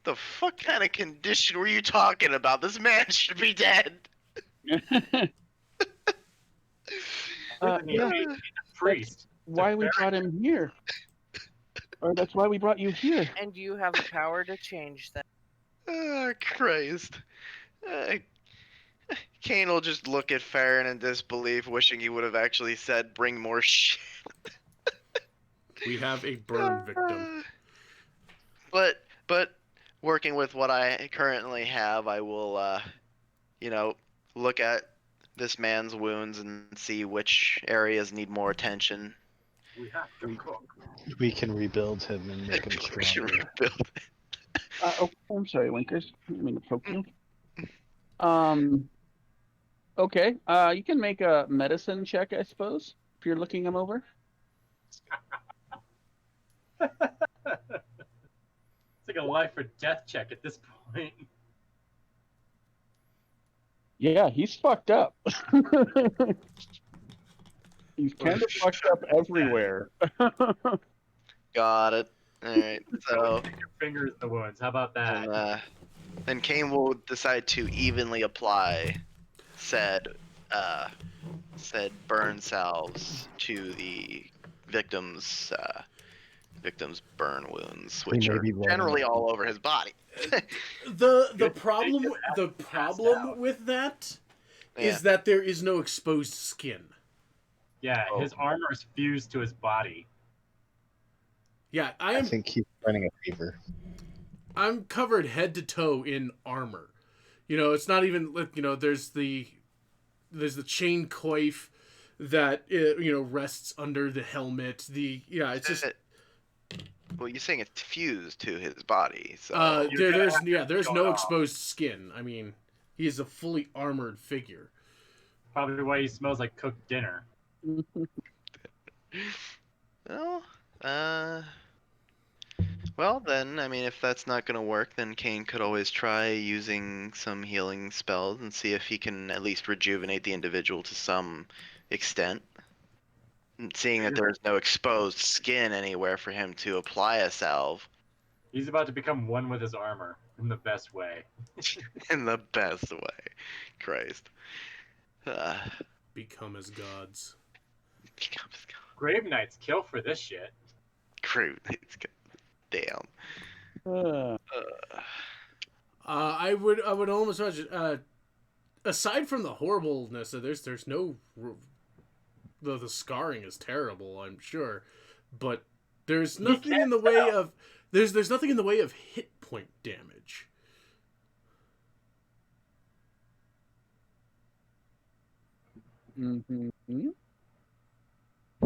the fuck kind of condition were you talking about? This man should be dead. Priest. Why we brought him here? Or that's why we brought you here. And you have the power to change that. Oh, Christ. Kane will just look at Farron in disbelief, wishing he would have actually said, bring more shit. We have a burn victim. But working with what I currently have, I will, look at this man's wounds and see which areas need more attention. We have to cook. We can rebuild him and make him stronger. I'm sorry, Linkers. I didn't mean to poke you. Okay. You can make a medicine check, I suppose, if you're looking him over. It's like a life or death check at this point. Yeah, he's fucked up. He's kind of fucked up everywhere. Got it. Alright, so... Stick your fingers in the wounds. How about that? Then Kane will decide to evenly apply said said burn salves to the victim's burn wounds, which may are be running generally out. all over his body. The problem with that Yeah. is that there is no exposed skin. Yeah, his armor is fused to his body. Yeah, I think he's running a fever. I'm covered head to toe in armor. You know, it's not even there's the chain coif that rests under the helmet. It's just well, you're saying it's fused to his body, so there's no exposed skin. I mean, he is a fully armored figure. Probably why he smells like cooked dinner. Well, then, I mean, if that's not going to work, then Kane could always try using some healing spells and see if he can at least rejuvenate the individual to some extent. And seeing that there's no exposed skin anywhere for him to apply a salve. He's about to become one with his armor in the best way. In the best way. Christ. Become as gods. Become as gods. Grave Knights kill for this shit. Grave Knights. Damn. I would almost imagine. Aside from the horribleness, there's no. The scarring is terrible, I'm sure, but there's nothing in the way of there's nothing in the way of hit point damage. Mm-hmm.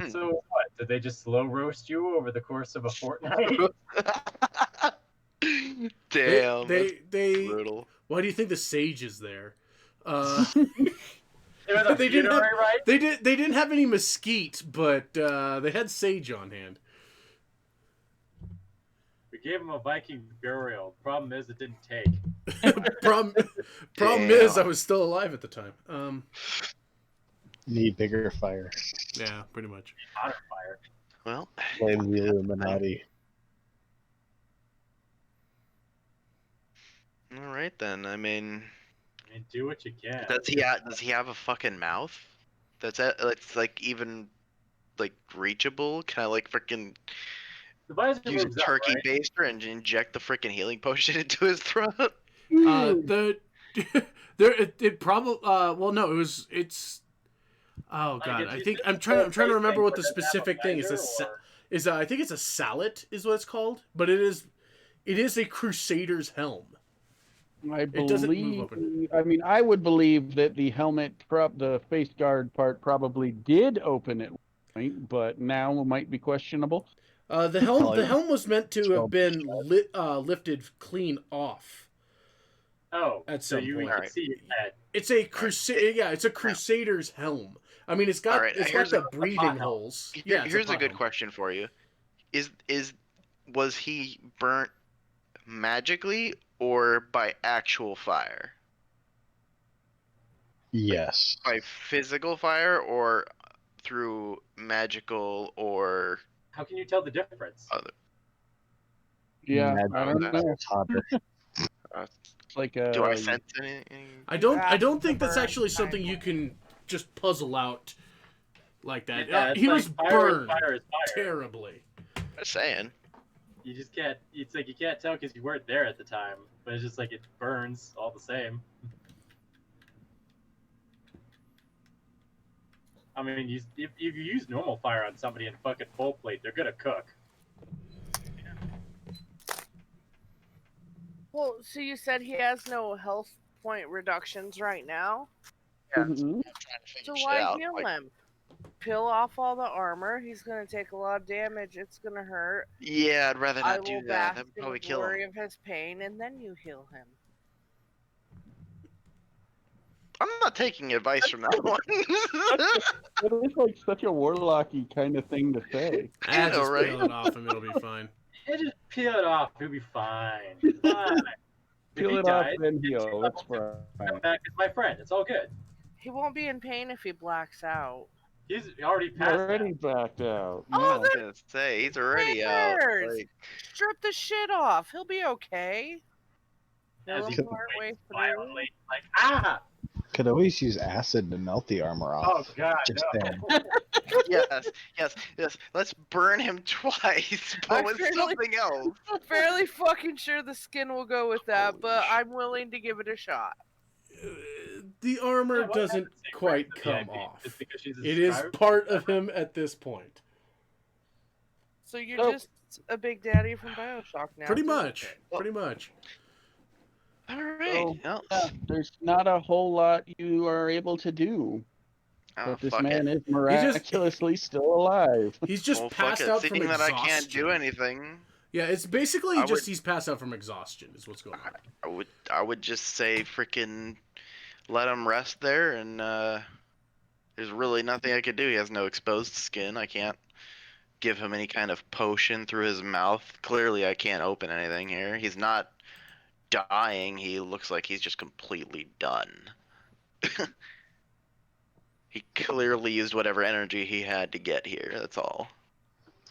So what? Did they just slow roast you over the course of a fortnight? Damn. They brutal. Why do you think the sage is there? They didn't have any mesquite, but they had sage on hand. We gave him a Viking burial. Problem is, it didn't take. Problem is, I was still alive at the time. Need bigger fire. Yeah, pretty much. Hotter fire. Well, Blame the Illuminati. all right then. I mean, do what you can. does he have a fucking mouth? It's like even like reachable? Can I like freaking use a turkey baster and inject the freaking healing potion into his throat? It probably it's. Oh god, I think I'm trying to remember what the specific thing is. I think it's a sallet is what it's called, but it is a Crusader's helm. I mean, I would believe that the helmet, the face guard part, probably did open at one point, but now might be questionable. The helm was meant to have been lifted clean off. Oh, at so some you point. can see your head. It's a it's a Crusader's helm. I mean, it's got the breathing holes. Here's a good question for you: was he burnt magically or by actual fire? Yes. By physical fire or through magical or? How can you tell the difference? Yeah, I don't know. Like do I sense anything? I don't think that's actually something you can just puzzle out like that. Yeah, he was burned fire. terribly. I'm just saying. You just can't. It's like you can't tell because you weren't there at the time. But it's just like it burns all the same. I mean, if you use normal fire on somebody in fucking full plate, they're gonna cook. Well, so you said he has no health point reductions right now? Yeah. Mm-hmm. So why heal him? Peel off all the armor. He's gonna take a lot of damage. It's gonna hurt. Yeah, I'd rather I not do will that. bask That would in probably the kill glory him. of his pain, and then you heal him. I'm not taking advice from that one. It is like such a warlocky kind of thing to say. I know, Just right? peel it off and it'll be fine. Yeah, just peel it off. He'll be fine. Fine. Peel it off, then heal. That's come fine. back as my friend. It's all good. He won't be in pain if he blacks out. He's already passed. Already backed out. Oh, Yeah. I was gonna say he's already out. Prayers! Like, Strip the shit off. He'll be okay. As He'll he partway through. violently, like ah. Could always use acid to melt the armor off. Oh God, Just no. saying. Yes. Let's burn him twice, but I'm with fairly- something else. Fairly fucking sure the skin will go with that, Holy but shit. I'm willing to give it a shot. The armor Yeah, why doesn't not say quite friends of come VIP? off. Just because she's a It is subscriber? part of him at this point. So you're Oh. just a big daddy from Bioshock now. Pretty too? much. Okay. Pretty much. All right. So, Well, yeah, there's not a whole lot you are able to do. oh, But this fuck man it. is miraculously still alive. He's just Well, fuck passed it. out from Seeing that I exhaustion. can't do anything, Yeah, it's basically I just would- he's passed out from exhaustion is what's going on. I would just say freaking let him rest there, and there's really nothing I could do. He has no exposed skin. I can't give him any kind of potion through his mouth. Clearly, I can't open anything here. He's not dying. He looks like he's just completely done. He clearly used whatever energy he had to get here. That's all.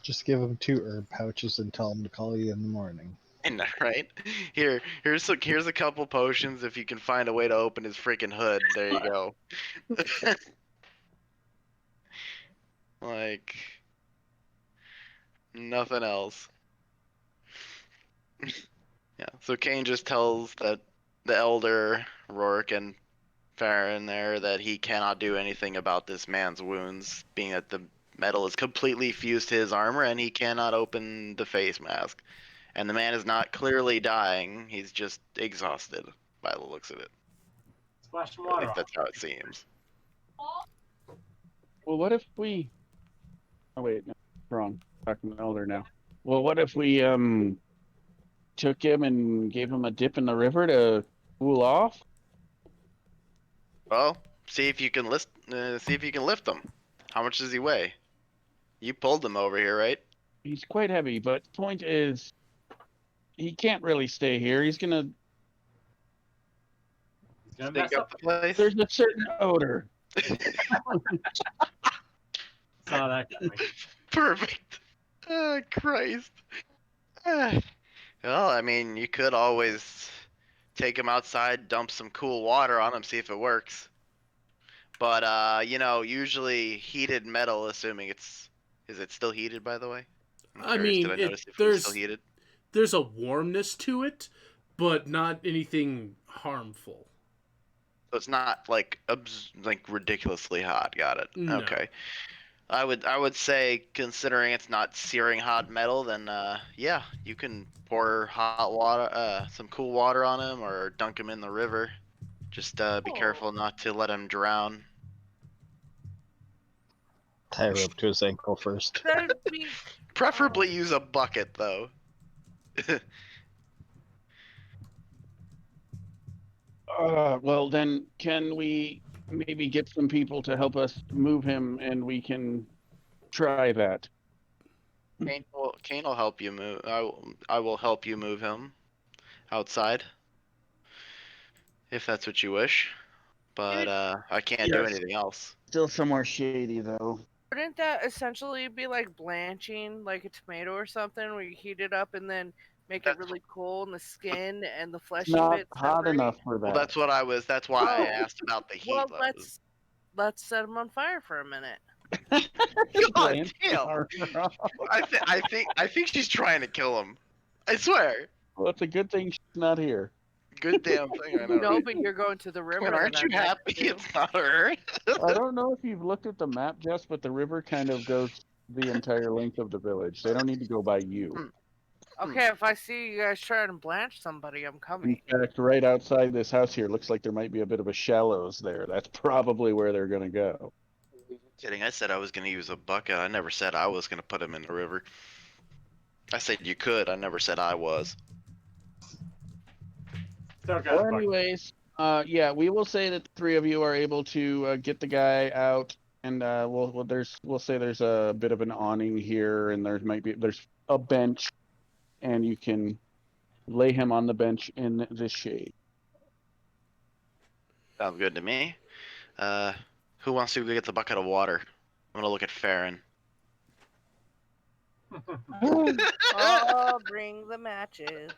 Just give him 2 herb pouches and tell him to call you in the morning. And right here's a couple potions. If you can find a way to open his freaking hood, there you go. Like nothing else. Yeah. So Kane just tells that the elder Rourke and Farron there that he cannot do anything about this man's wounds, being that the metal is completely fused to his armor and he cannot open the face mask. And the man is not clearly dying, he's just exhausted by the looks of it. Splash some At water least on. that's how it seems. Well, what if we? Oh wait, no, wrong. Talking to the elder now. Well, what if we took him and gave him a dip in the river to cool off? Well, see if you can lift him. How much does he weigh? You pulled him over here, right? He's quite heavy, but point is, he can't really stay here. He's gonna. He's gonna Stink mess up up. the place. There's a certain odor. Saw that coming. Perfect. Oh, Christ. Ah. Well, I mean, you could always take him outside, dump some cool water on him, see if it works. But usually heated metal, assuming is it still heated, by the way? I mean, did I notice if it was still heated? there's a warmness to it, but not anything harmful. So it's not like ridiculously hot. Got it. No. Okay. I would say, considering it's not searing hot metal, then yeah, you can pour hot water, some cool water on him, or dunk him in the river. Just be careful not to let him drown. Tie a rope to his ankle first. That'd be Preferably use a bucket, though. Well, then, can we maybe get some people to help us move him, and we can try that? Kane will help you move. I will help you move him outside, if that's what you wish. But I can't do Yes. anything else. Still somewhere shady, though. Wouldn't that essentially be like blanching, like a tomato or something, where you heat it up and then make it really cool, and the skin and the It's fleshy not bits hot separate? enough for that. Well, that's why I Oh. asked about the heat. Well, levels. let's set them on fire for a minute. God damn! I think she's trying to kill him. I swear. Well, it's a good thing she's not here. Good damn thing. I know. No, right? but you're going to the river. Quinn, and aren't you I'd like happy to. it's not her? I don't know if you've looked at the map, Jess, but the river kind of goes the entire length of the village. They don't need to go by you. Okay, if I see you guys trying to blanch somebody, I'm In coming. fact, right outside this house here, looks like there might be a bit of a shallows there. That's probably where they're going to go. Kidding. I said I was gonna use a bucket. I never said I was gonna put him in the river. I said you could. I never said I was. Still got Well, a bucket. anyways, yeah, we will say that the three of you are able to get the guy out, and we'll say there's a bit of an awning here, and there's a bench, and you can lay him on the bench in the shade. Sounds good to me. Who wants to go get the bucket of water? I'm gonna look at Farron. Oh, bring the matches.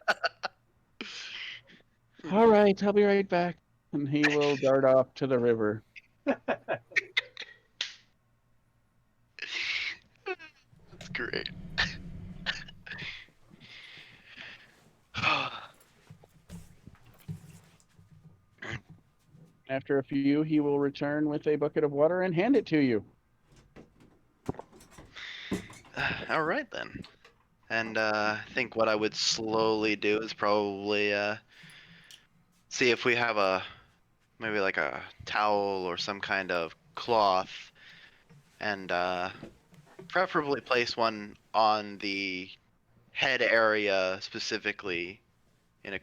All right, I'll be right back. and he will dart off to the river. That's great. After a few, he will return with a bucket of water and hand it to you. All right then. And I think what I would slowly do is probably see if we have maybe like a towel or some kind of cloth, and preferably place one on the head area specifically in a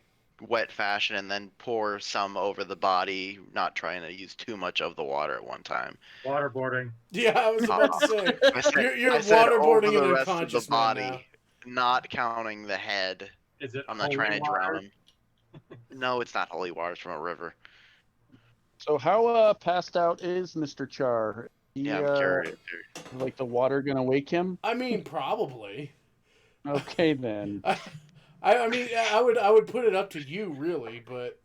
wet fashion, and then pour some over the body, not trying to use too much of the water at one time. Waterboarding. Yeah, I was about to say. You're I said over waterboarding the an rest of the unconscious man now. body, not counting the head. Is it I'm not holy trying to drown water? him. No, it's not holy water. It's from a river. So how passed out is Mr. Char? Yeah, I'm curious. Like the water gonna wake him? I mean, probably. Okay then. I mean, I would put it up to you, really, but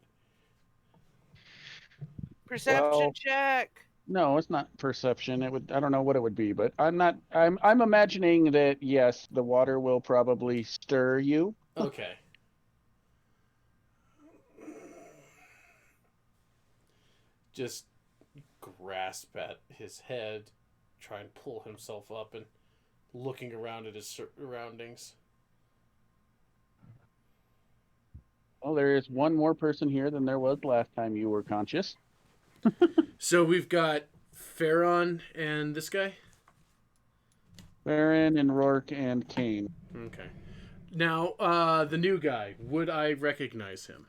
Perception check. No, it's not perception. I don't know what it would be, but I'm imagining that yes, the water will probably stir you. okay. Just grasp at his head, try and pull himself up, and looking around at his surroundings. Well, there is one more person here than there was last time you were conscious. So we've got Farron and this guy? Farron and Rourke and Kane. Okay. Now, the new guy, would I recognize him?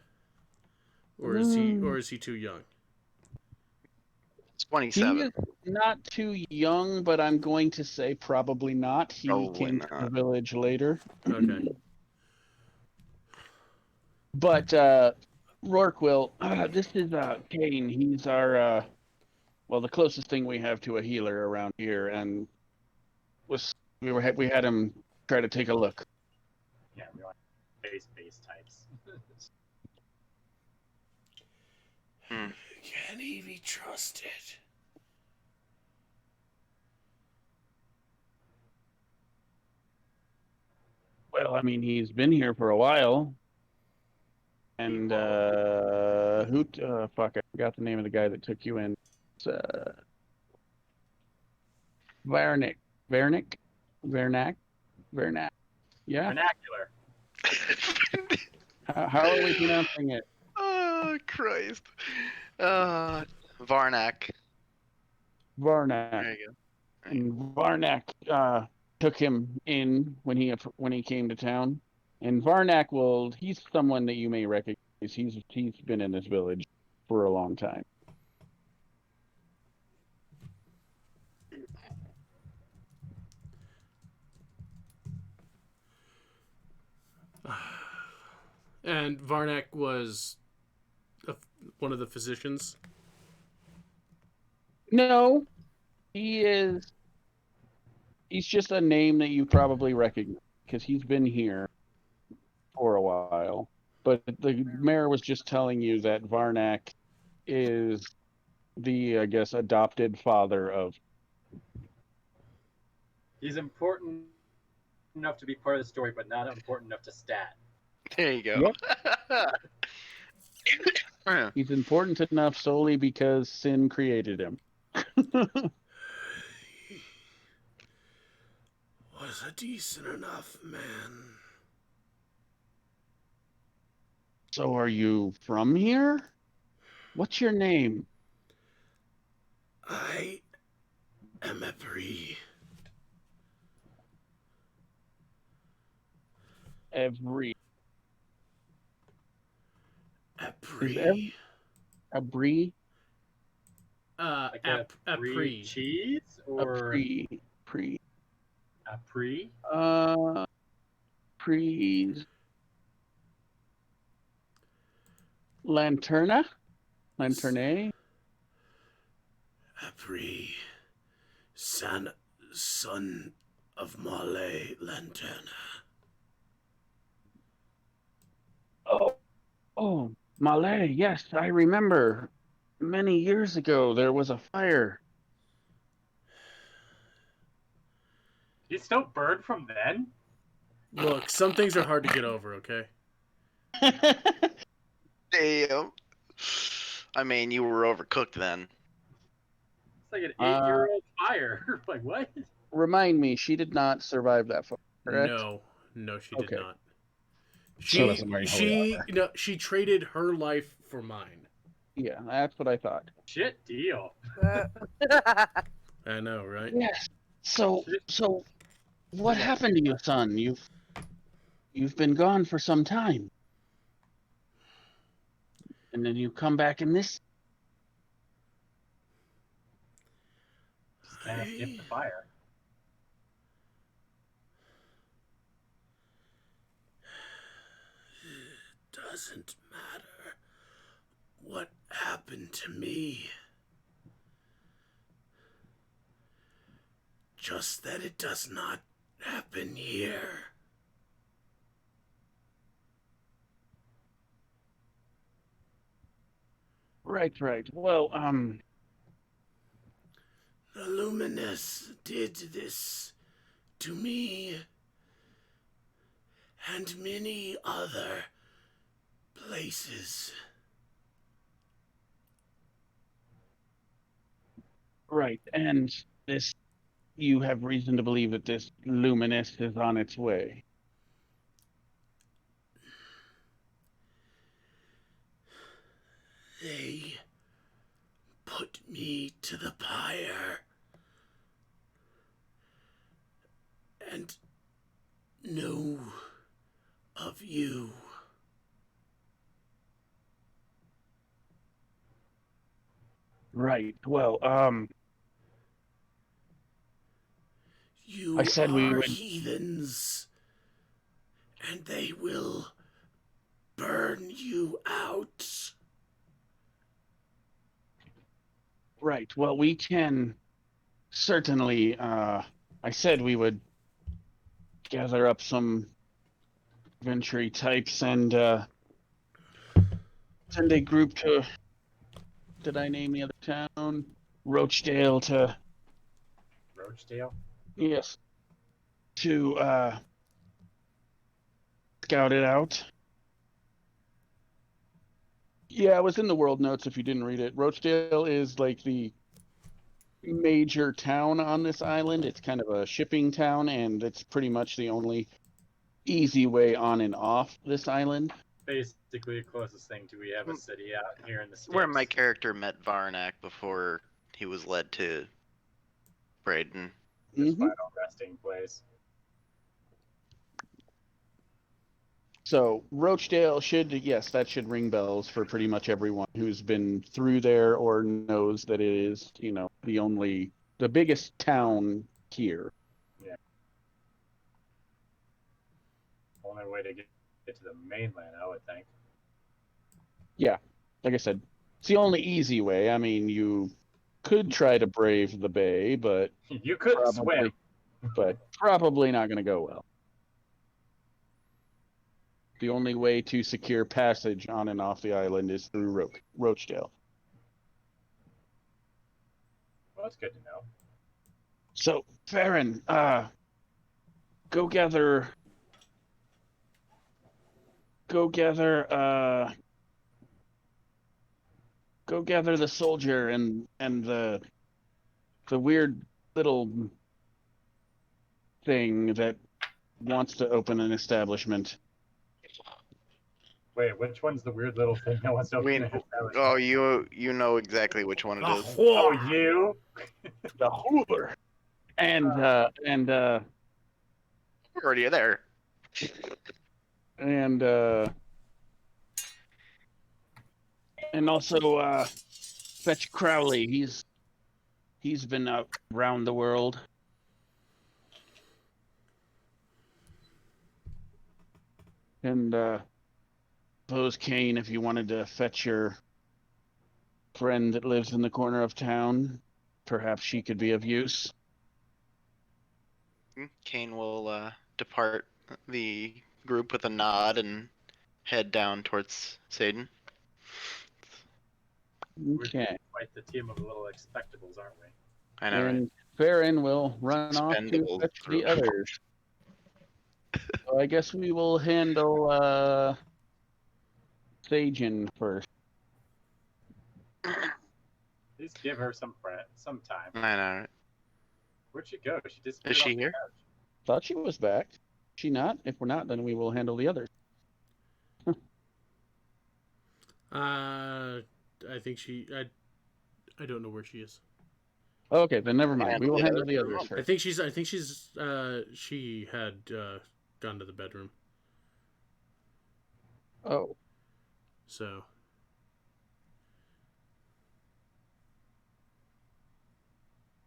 Or is he too young? It's 27. He is not too young, but I'm going to say probably not. He came to the village later. Okay. But Rourke will. This is Kane. He's our the closest thing we have to a healer around here, and we had him try to take a look. Yeah, we're like base types. Can he be trusted? Well, I mean, he's been here for a while. And fuck, I forgot the name of the guy that took you in. It's Vernac. Yeah. Vernacular. How are we pronouncing it? Oh, Christ. Varnak. Varnak. There you go. And Varnak took him in when he came to town. And Varnak he's someone that you may recognize. He's been in this village for a long time. And Varnak was one of the physicians? No, he's just a name that you probably recognize because he's been here for a while. But the mayor was just telling you that Varnak is the, I guess, adopted father of. He's important enough to be part of the story, but not important enough to stat. There you go. Yep. He's important enough solely because sin created him. Was a decent enough man. So are you from here? What's your name? I am a Bree. A brie? Like a brie cheese or a pre? Pre's Lanterna? Lanterne? A Bree. Son of Male Lanterna. Oh, Malay, yes, I remember. Many years ago, there was a fire. You still burn from then? Look, some things are hard to get over, okay? Damn. I mean, you were overcooked then. It's like an 8-year-old fire. Like, what? Remind me, she did not survive that fire, correct? No, she did Okay. not. She wasn't wearing holy armor. She traded her life for mine. Yeah, that's what I thought. Shit deal. I know, right? Yes. So what happened to you, son? You've been gone for some time. And then you come back in this. Just can't escape the fire. Doesn't matter what happened to me. Just that it does not happen here. Right. Well, The Luminous did this to me and many other places. right. And this, you have reason to believe that this luminous is on its way. They put me to the pyre and know of you. Right. Well, You I said are we would. heathens, and they will burn you out. Right. Well, we can certainly. I said we would gather up some Ventry types and send a group to. Did I name the other town? Rochdale to. Rochdale? Yes. To scout it out. Yeah, it was in the world notes if you didn't read it. Rochdale is like the major town on this island. It's kind of a shipping town, and it's pretty much the only easy way on and off this island. Basically, the closest thing to we have a city out here in the States. Where my character met Varnak before he was led to Braden. His final resting place. So Rochdale should, yes, that should ring bells for pretty much everyone who's been through there or knows that it is, the biggest town here. Yeah. Only way to get to the mainland, I would think. Yeah, like I said, it's the only easy way. I mean, you could try to brave the bay, but you could swim, but probably not going to go well. The only way to secure passage on and off the island is through Rochdale. Well, that's good to know. So, Farron, go gather the soldier and the weird little thing that wants to open an establishment. Wait, which one's the weird little thing that wants to open an establishment? Oh, you know exactly which one it is. Oh, you? The Hoover. And Already there. And also fetch Crowley. He's been out around the world. And suppose Kane, if you wanted to fetch your friend that lives in the corner of town, perhaps she could be of use. Kane will depart the group with a nod and head down towards Satan. Okay. Quite the team of little expectables, aren't we? I know, right? And Farron will run off to Expendable fetch the group. others. So I guess we will handle Sajin first. At least give her some time. I know, right? Where'd she go? She disappeared. Is she off the here? couch. Thought she was back. She not? If we're not, then we will handle the others. I think she. I don't know where she is. Okay, then never mind. Handle We will the handle others the for a others moment. first. I think she's. I think she's. She had gone to the bedroom. Oh, So.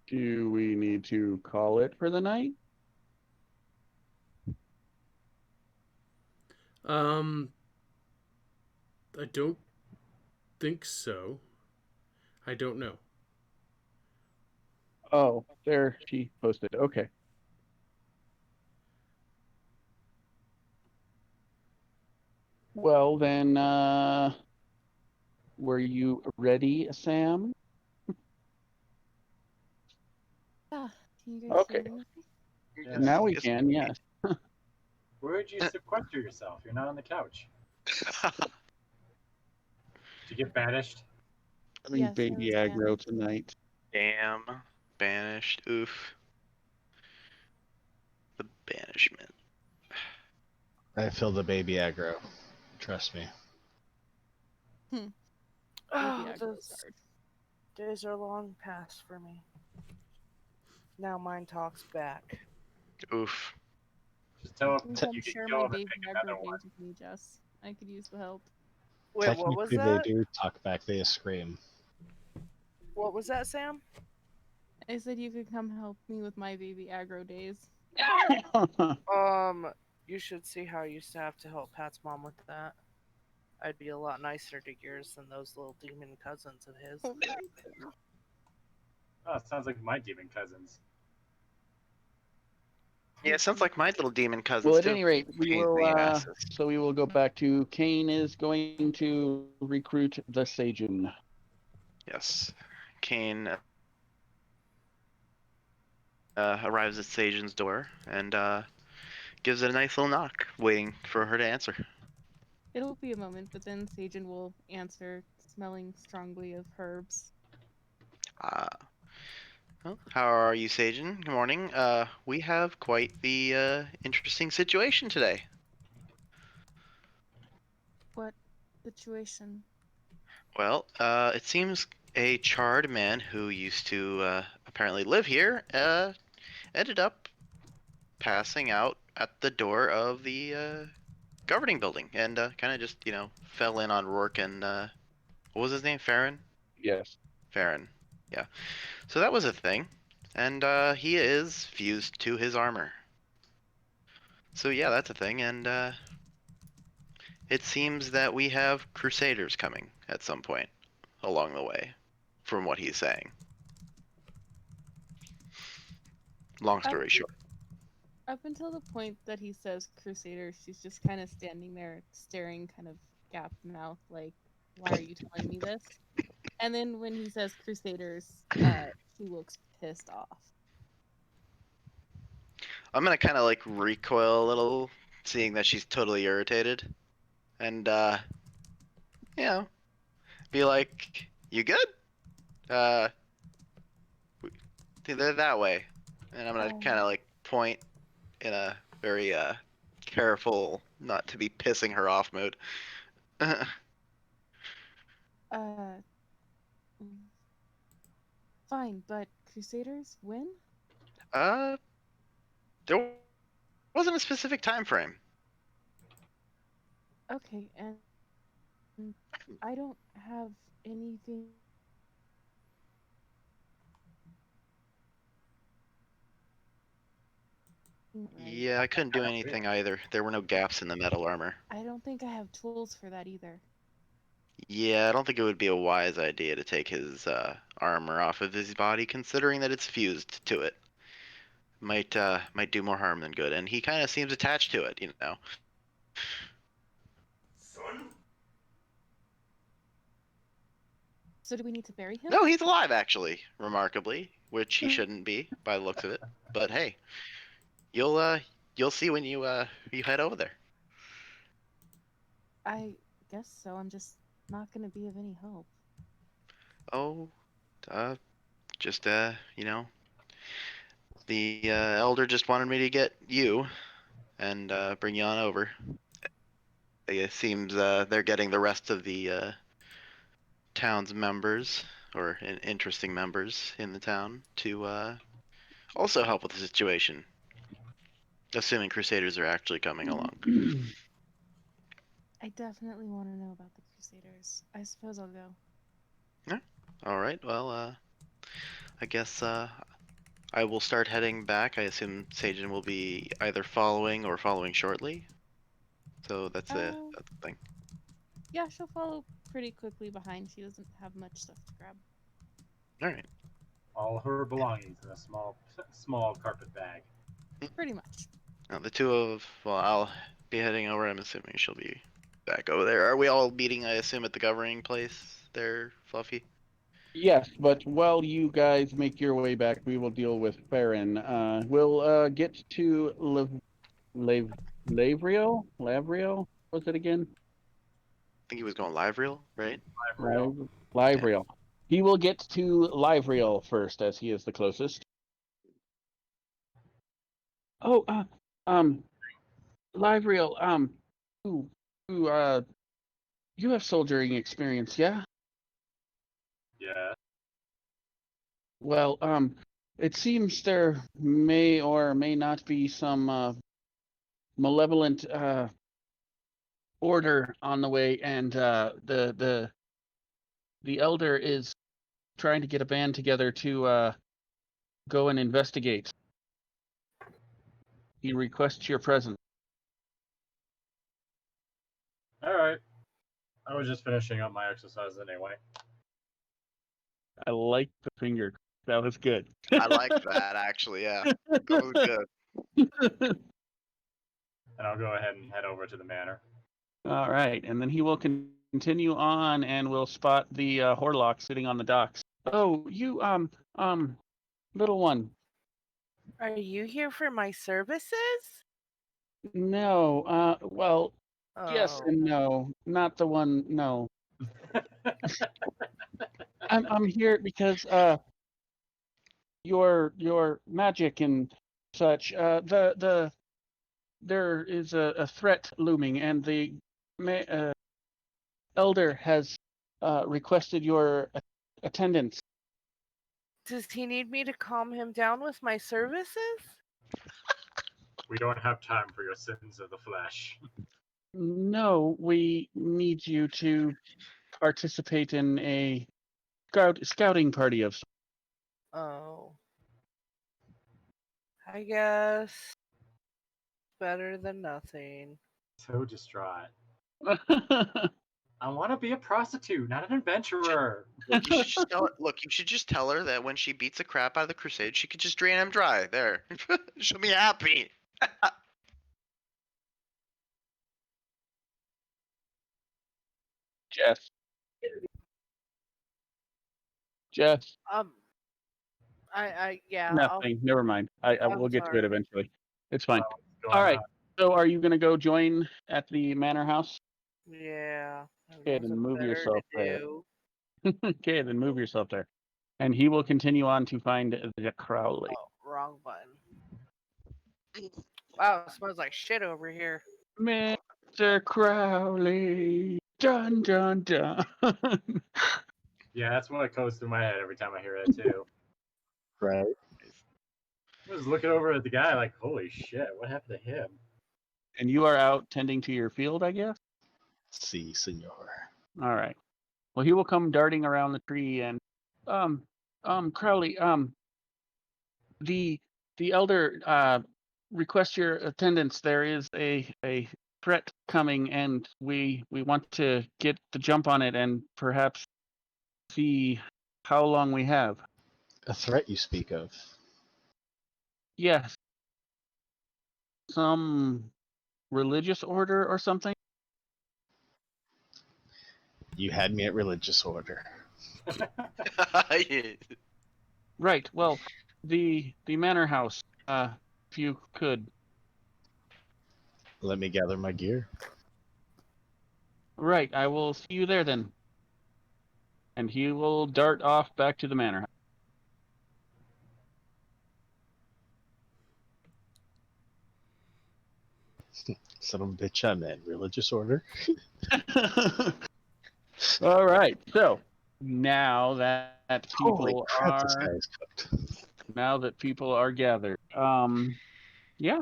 do we need to call it for the night? I don't think so. I don't know. Oh, there she posted. Okay. Well, then, were you ready, Sam? Ah, can you guys Okay. hear me? Yeah. Now we Yes. can, yes. Where'd you sequester yourself? You're not on the couch. Did you get banished? I mean, Yes, I baby was aggro banished. tonight. Damn. Banished. Oof. The banishment. I feel the baby aggro. Trust me. Baby Oh, aggro's those hard. days are long past for me. Now mine talks back. Oof. Just tell You him can you can share kill my him and baby pick aggro another one. days with me, Jess. I could use the help. Wait, what was Technically, they that? do talk back. They scream. What was that, Sam? I said you could come help me with my baby aggro days. You should see how I used to have to help Pat's mom with that. I'd be a lot nicer to yours than those little demon cousins of his. Oh, it sounds like my demon cousins. Yeah, it sounds like my little demon cousins Well, at too. any rate, we Pain in will. the asses. So we will go back to Kane is going to recruit the Sajin. Yes. Kane arrives at Sajin's door and gives it a nice little knock, waiting for her to answer. It'll be a moment, but then Sajin will answer, smelling strongly of herbs. Well, how are you, Sajin? Good morning. We have quite the interesting situation today. What situation? Well, it seems a charred man who used to apparently live here ended up passing out at the door of the governing building and kind of just, fell in on Rourke and what was his name? Farron? Yes. Farron. Yeah. So that was a thing. And he is fused to his armor. So yeah, that's a thing. And it seems that we have Crusaders coming at some point along the way, from what he's saying. Long story short. Up until the point that he says Crusaders, she's just kind of standing there staring, kind of gap mouth, like, why are you telling me this? And then when he says Crusaders, she looks pissed off. I'm gonna kind of like recoil a little, seeing that she's totally irritated. And, be like, you good? They're that way. And I'm gonna kind of like point in a very careful, not to be pissing her off mode. Fine, but Crusaders win? There wasn't a specific time frame. Okay, and I don't have anything. Right. Yeah, I couldn't do anything either. There were no gaps in the metal armor. I don't think I have tools for that either. Yeah, I don't think it would be a wise idea to take his armor off of his body, considering that it's fused to it. Might do more harm than good, and he kind of seems attached to it, So do we need to bury him? No, he's alive actually, remarkably, which he shouldn't be by the looks of it. But hey, you'll see when you head over there. I guess so. I'm just not gonna be of any help. Oh, just you know, the elder just wanted me to get you and bring you on over. It seems they're getting the rest of the town's members or interesting members in the town to also help with the situation, assuming Crusaders are actually coming along. I definitely want to know about the Crusaders. I suppose I'll go. Yeah. All right. Well, I guess I will start heading back. I assume Sajin will be either following or following shortly. So that's the thing. Yeah, she'll follow pretty quickly behind. She doesn't have much stuff to grab. All right. All her belongings in a small carpet bag. Pretty much. Now I'll be heading over. I'm assuming she'll be back over there. Are we all meeting, I assume, at the governing place there, Fluffy? Yes, but while you guys make your way back, we will deal with Farron. We'll get to Lavriel? Lavriel? What's it again? I think he was going live reel, right? Livriel. He will get to Livriel first, as he is the closest. Oh, Livriel, you have soldiering experience, yeah? Yeah. Well, it seems there may or may not be some malevolent order on the way, and the elder is trying to get a band together to go and investigate. He requests your presence. All right. I was just finishing up my exercise anyway. I like the finger. That was good. I like that actually. Yeah, that was good. And I'll go ahead and head over to the manor. All right, and then he will continue on, and we'll spot the Horlock sitting on the docks. Oh, you little one. Are you here for my services? No, well, yes Oh. and no. Not the one. No, I'm here because your magic and such. There is a threat looming, and the elder has requested your attendance. Does he need me to calm him down with my services? We don't have time for your sins of the flesh. No, we need you to participate in a scouting party of. Oh. I guess better than nothing. So distraught. I want to be a prostitute, not an adventurer. Look, you should just tell her that when she beats the crap out of the Crusade, she could just drain him dry. There, she'll be happy. Jess. Yeah. Nothing. Never mind. I I'm will get to it sorry. eventually. It's fine. Go All right. on. So, are you going to go join at the manor house? Yeah. Okay, then move better yourself to there. do. Okay, then move yourself there. And he will continue on to find the Crowley. Oh, wrong button. Wow, it smells like shit over here. Mr. Crowley. Dun dun dun. Yeah, that's what goes through my head every time I hear it too. Right. I was looking over at the guy like, holy shit, what happened to him? And you are out tending to your field, I guess? Si, senor. All right. Well, he will come darting around the tree and, Crowley, the elder requests your attendance. There is a threat coming, and we want to get the jump on it and perhaps see how long we have. A threat you speak of. Yes. Some religious order or something? You had me at religious order. Right. Well, the manor house. If you could. Let me gather my gear. Right. I will see you there then. And he will dart off back to the manor Son of a bitch, I'm in religious order. house. All right. So now that Holy people crap, this guy are is cooked. gathered, yeah.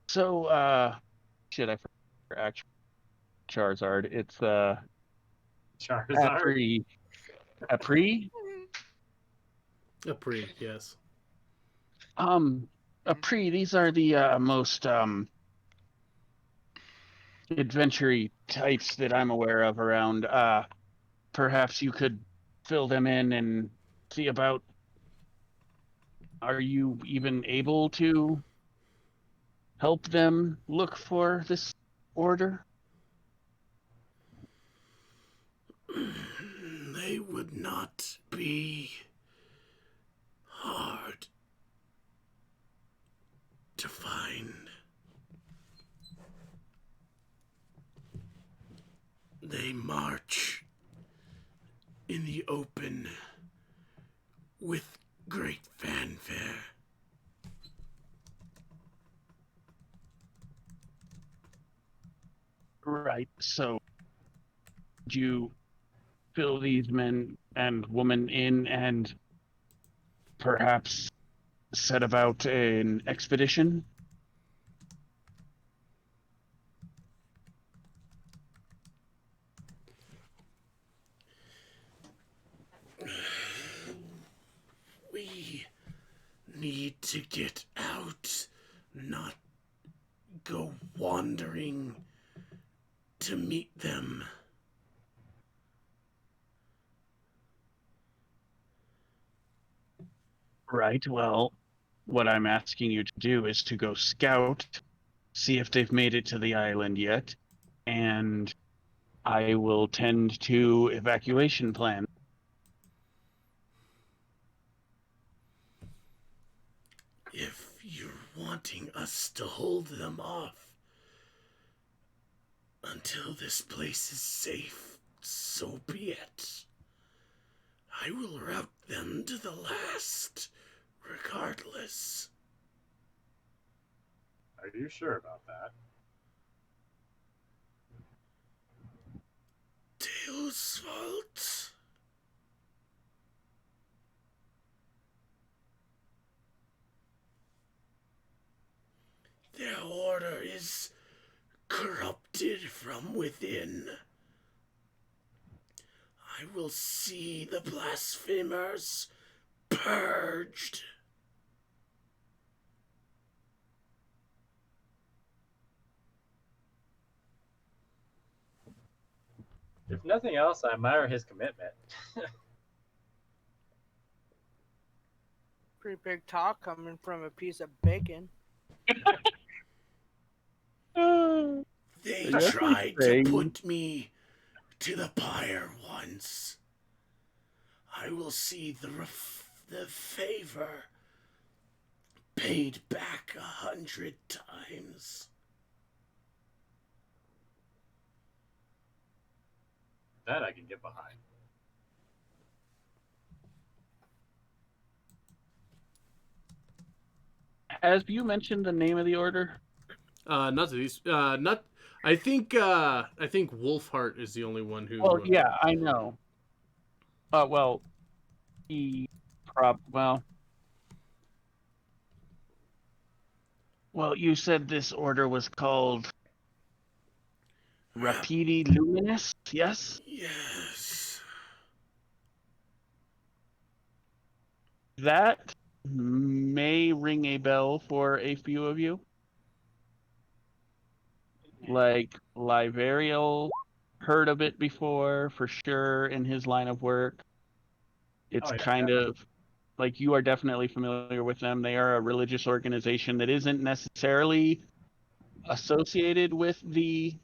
So shit, I forgot actual Charizard. It's Charizard. Apri. A pre, yes. Apri. These are the most adventure types that I'm aware of around. Perhaps you could fill them in and see about. Are you even able to help them look for this order? They would not be hard to find. They march in the open with great fanfare. Right. So, would you fill these men and women in and perhaps set about an expedition? We need to get out, not go wandering to meet them. Right. Well, what I'm asking you to do is to go scout, see if they've made it to the island yet, and I will tend to evacuation plan. If you're wanting us to hold them off until this place is safe, so be it. I will rout them to the last, regardless. Are you sure about that? Tails' fault. Their order is corrupted from within. I will see the blasphemers purged. If nothing else, I admire his commitment. Pretty big talk coming from a piece of bacon. They Yes, tried to thing. put me to the pyre once. I will see the favor paid back 100 times. That I can get behind. Has you mentioned the name of the order? Not these. Not. I think. I think Wolfheart is the only one who. Well, yeah, I know. Well, well. Well, you said this order was called Rapidi Luminous, yes? Yes. That may ring a bell for a few of you. Like Liverial, heard of it before for sure in his line of work. It's kind of like you are definitely familiar with them. They are a religious organization that isn't necessarily associated with the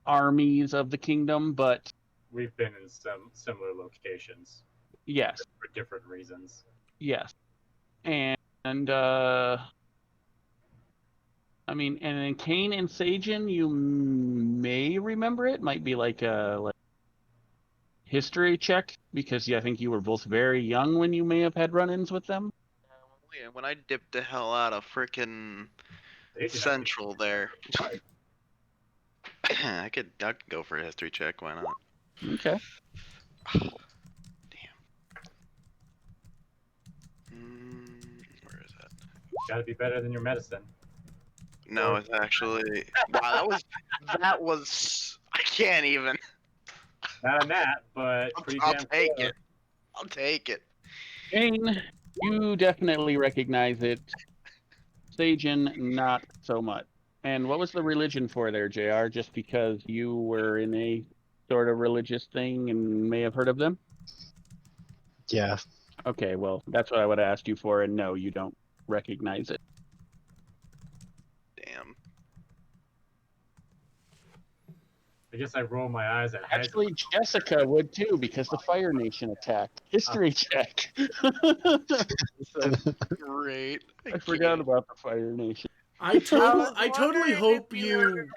armies of the kingdom, but We've been in some similar locations yes, for different reasons. yes, and I mean, and then Kane and Sajin, you may remember it. Might be like a history check because I think you were both very young when you may have had run-ins with them. Yeah, when I dipped the hell out of frickin' Central there. I could go for a history check, why not? Okay. Damn. Where is that? Gotta be better than your medicine. No, it's actually wow, that was I can't even. Not a nat, but pretty I'll damn take close. it. I'll take it. Kane, you definitely recognize it. Sajin, not so much. And what was the religion for there, JR? Just because you were in a sort of religious thing and may have heard of them? Yeah. Okay, well, that's what I would have asked you for, and no, you don't recognize it. Damn. I guess I roll my eyes at heads. Actually, Jessica would too, because the Fire Nation attacked. History check. Great. I forgot about the Fire Nation. I totally hope you.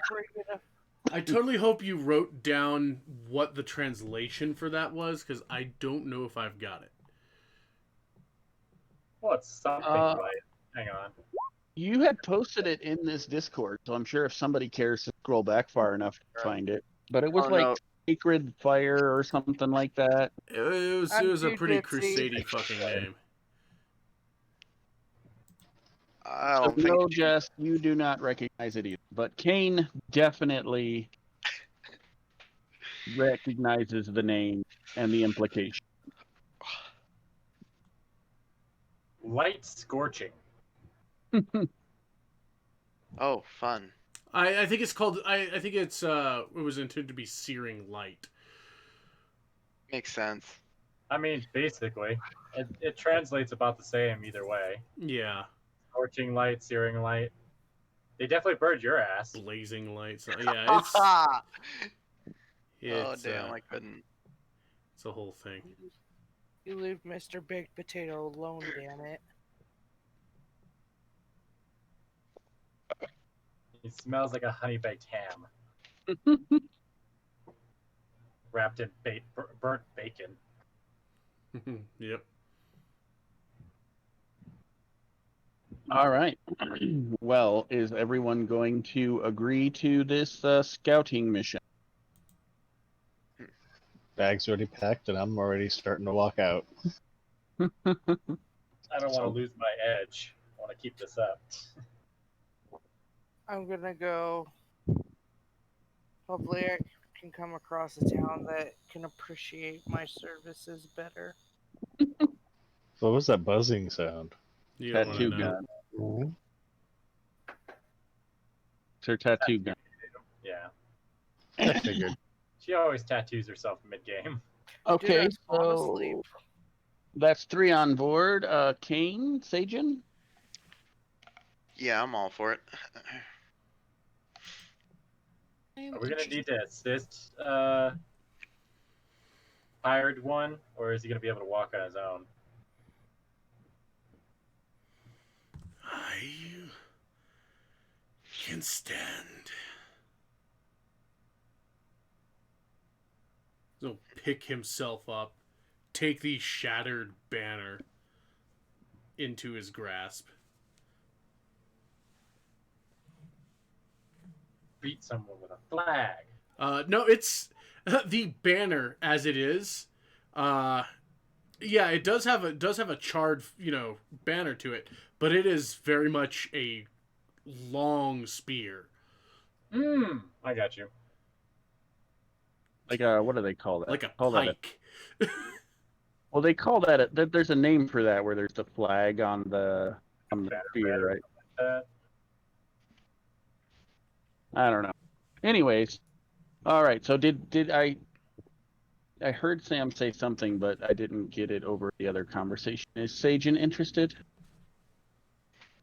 I totally hope you wrote down what the translation for that was, because I don't know if I've got it. Well, it's something right. Hang on. You had posted it in this Discord, so I'm sure if somebody cares to scroll back far enough to find it. But it was like Sacred Fire or something like that. It was a pretty Crusade-y fucking name. I don't think. No, Jess, you do not recognize it either. But Kane definitely recognizes the name and the implication. Light scorching. Oh, fun. I think it's called. I think it's. It was intended to be searing light. Makes sense. I mean, basically, it translates about the same either way. Yeah. Scorching light, searing light. They definitely burned your ass. Blazing lights. Yeah, oh damn! I couldn't. It's a whole thing. You leave Mr. Baked Potato alone, damn it. He smells like a honey baked ham. Wrapped in burnt bacon. Yep. All right. Well, is everyone going to agree to this scouting mission? Bag's already packed, and I'm already starting to walk out. I don't want to lose my edge. I want to keep this up. I'm gonna go. Hopefully, I can come across a town that can appreciate my services better. What was that buzzing sound? You don't Tattoo wanna know. gun. Mm-hmm. It's her tattoo gun. Yeah. I figured. She always tattoos herself mid-game. Okay, Dude, I'm so asleep. that's 3 on board. Kane, Sajin? Yeah, I'm all for it. Are we gonna need to assist hired one, or is he gonna be able to walk on his own? I can stand. He'll pick himself up, take the shattered banner into his grasp. Beat someone with a flag. No, it's the banner as it is. Yeah, it does have a charred, banner to it, but it is very much a long spear. I got you. Like what do they call that? Like a call pike. Well, they call that. There's a name for that where there's the flag on the spear, right? I don't know. Anyways, all right. So did I heard Sam say something, but I didn't get it over the other conversation. Is Sajin interested?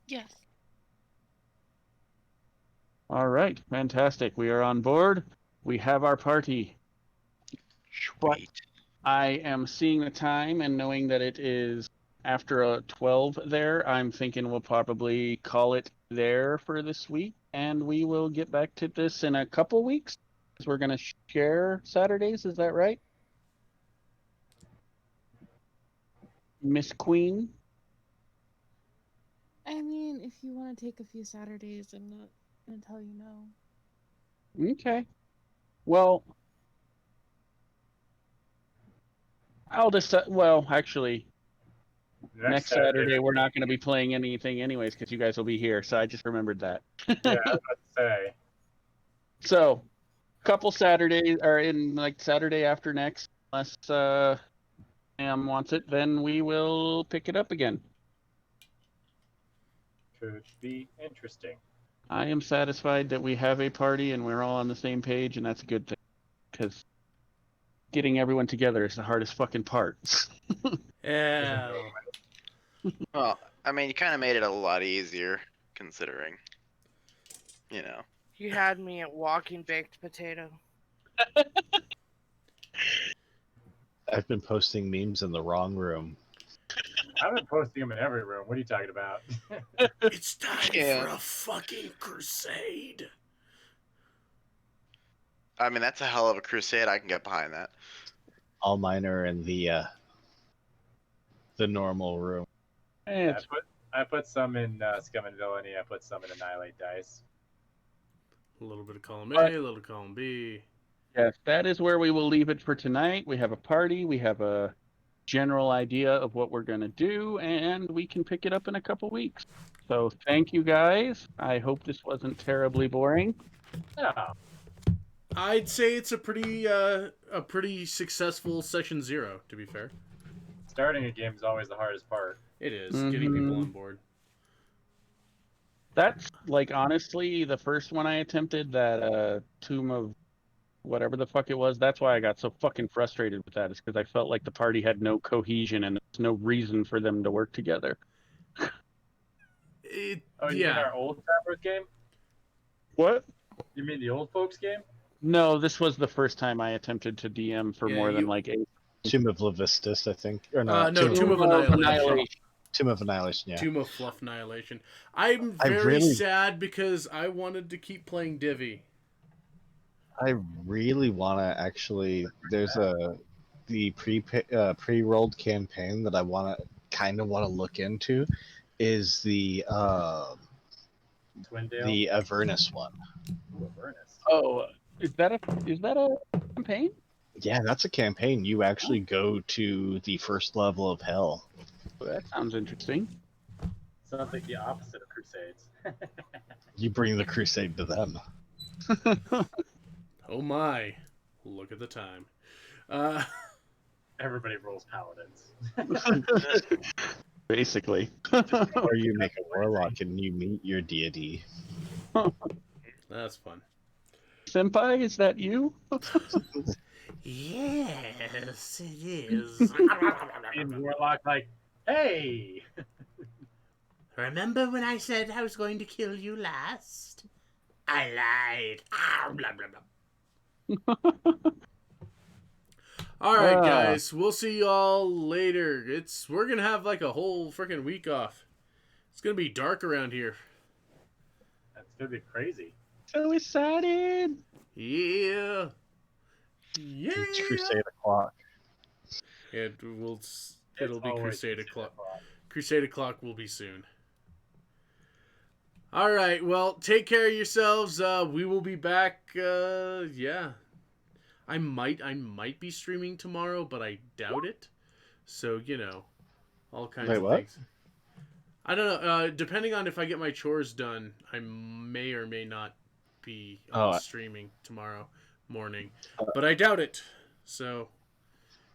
Yes. All right, fantastic. We are on board. we have our party. But Sweet. I am seeing the time and knowing that it is after a 12 there, I'm thinking we'll probably call it there for this week, and we will get back to this in a couple weeks. Because we're going to share Saturdays, is that right? Miss Queen? I mean, if you want to take a few Saturdays, I'm not gonna tell you no. Okay. Well, I'll just, well, actually, next Saturday we're not going to be playing anything anyways because you guys will be here. So I just remembered that. Yeah, I was about to say. So, couple Saturdays, or in like Saturday after next, unless Sam wants it, then we will pick it up again. Could be interesting. I am satisfied that we have a party and we're all on the same page, and that's a good thing because getting everyone together is the hardest fucking part. Yeah. Well, I mean, you kind of made it a lot easier, considering, you know. You had me at walking baked potato. I've been posting memes in the wrong room. I've been posting them in every room. What are you talking about? It's time Yeah. for a fucking crusade. I mean, that's a hell of a crusade. I can get behind that. All mine are in the normal room. I put some in Scum and Villainy. I put some in Annihilate Dice. A little bit of column A, a little column B. Yes, that is where we will leave it for tonight. We have a party. We have a general idea of what we're going to do, and we can pick it up in a couple weeks. So thank you guys. I hope this wasn't terribly boring. Yeah. I'd say it's a pretty successful session 0, to be fair. Starting a game is always the hardest part. It is, getting people on board. That's, like, honestly, the first one I attempted, that Tomb of whatever the fuck it was, that's why I got so fucking frustrated with that, is because I felt like the party had no cohesion and there's no reason for them to work together. You mean our old Fabric game? What? You mean the old folks game? No, this was the first time I attempted to DM for more than like 8. Tomb of Levistus, I think. Or no, no, Tomb of Annihilation. Tomb of Annihilation, yeah. Tomb of Fluff Annihilation. I'm very sad because I wanted to keep playing Divi. I really want to actually. There's the pre-rolled campaign that I kind of want to look into. Is the Avernus one? Avernus. Oh, is that a campaign? Yeah, that's a campaign. You actually go to the first level of hell. Well, that sounds interesting. Sounds like the opposite of Crusades. You bring the crusade to them. Oh my! Look at the time. Everybody rolls paladins. Basically. Or you make a warlock and you meet your deity. That's fun. Senpai, is that you? Yes, it is. And warlock like, hey! Remember when I said I was going to kill you last? I lied. Blah, blah, blah. All right, guys. We'll see y'all later. We're gonna have like a whole freaking week off. It's gonna be dark around here. That's gonna be crazy. So excited! Yeah. Yeah. It's Crusade o'clock. It'll be Crusade o'clock. Crusade o'clock will be soon. All right. Well, take care of yourselves. We will be back. Yeah. I might be streaming tomorrow, but I doubt it. So, all kinds of things. I don't know. Depending on if I get my chores done, I may or may not be streaming tomorrow morning, but I doubt it. So.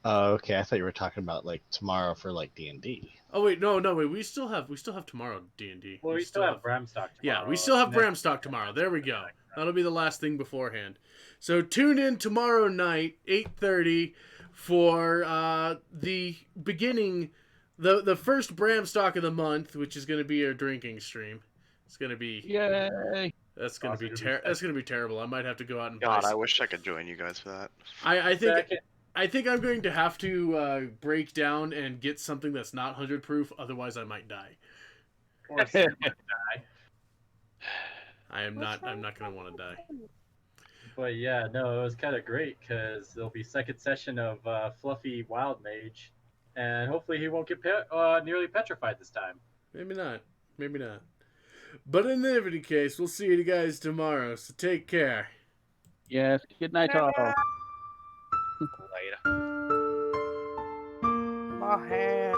Okay. I thought you were talking about like tomorrow for like D&D. Oh wait, no, wait. We still have tomorrow D&D. Well, we still have Bramstock tomorrow. Yeah, we still have Bramstock tomorrow. There we go. That'll be the last thing beforehand. So tune in tomorrow night, 8:30, for the beginning, the first Bramstock of the month, which is going to be our drinking stream. It's going to be... Yay! That's gonna be terrible. I might have to go out and God, buy I wish I could join you guys for that. I think I'm going to have to break down and get something that's not 100 proof. Otherwise, I might die. Or Sam might die. I'm not going to want to die. But yeah, no, it was kind of great because there'll be second session of Fluffy Wild Mage, and hopefully he won't get nearly petrified this time. Maybe not. Maybe not. But in any case, we'll see you guys tomorrow. So take care. Yes. Good night, all. Later. My hand.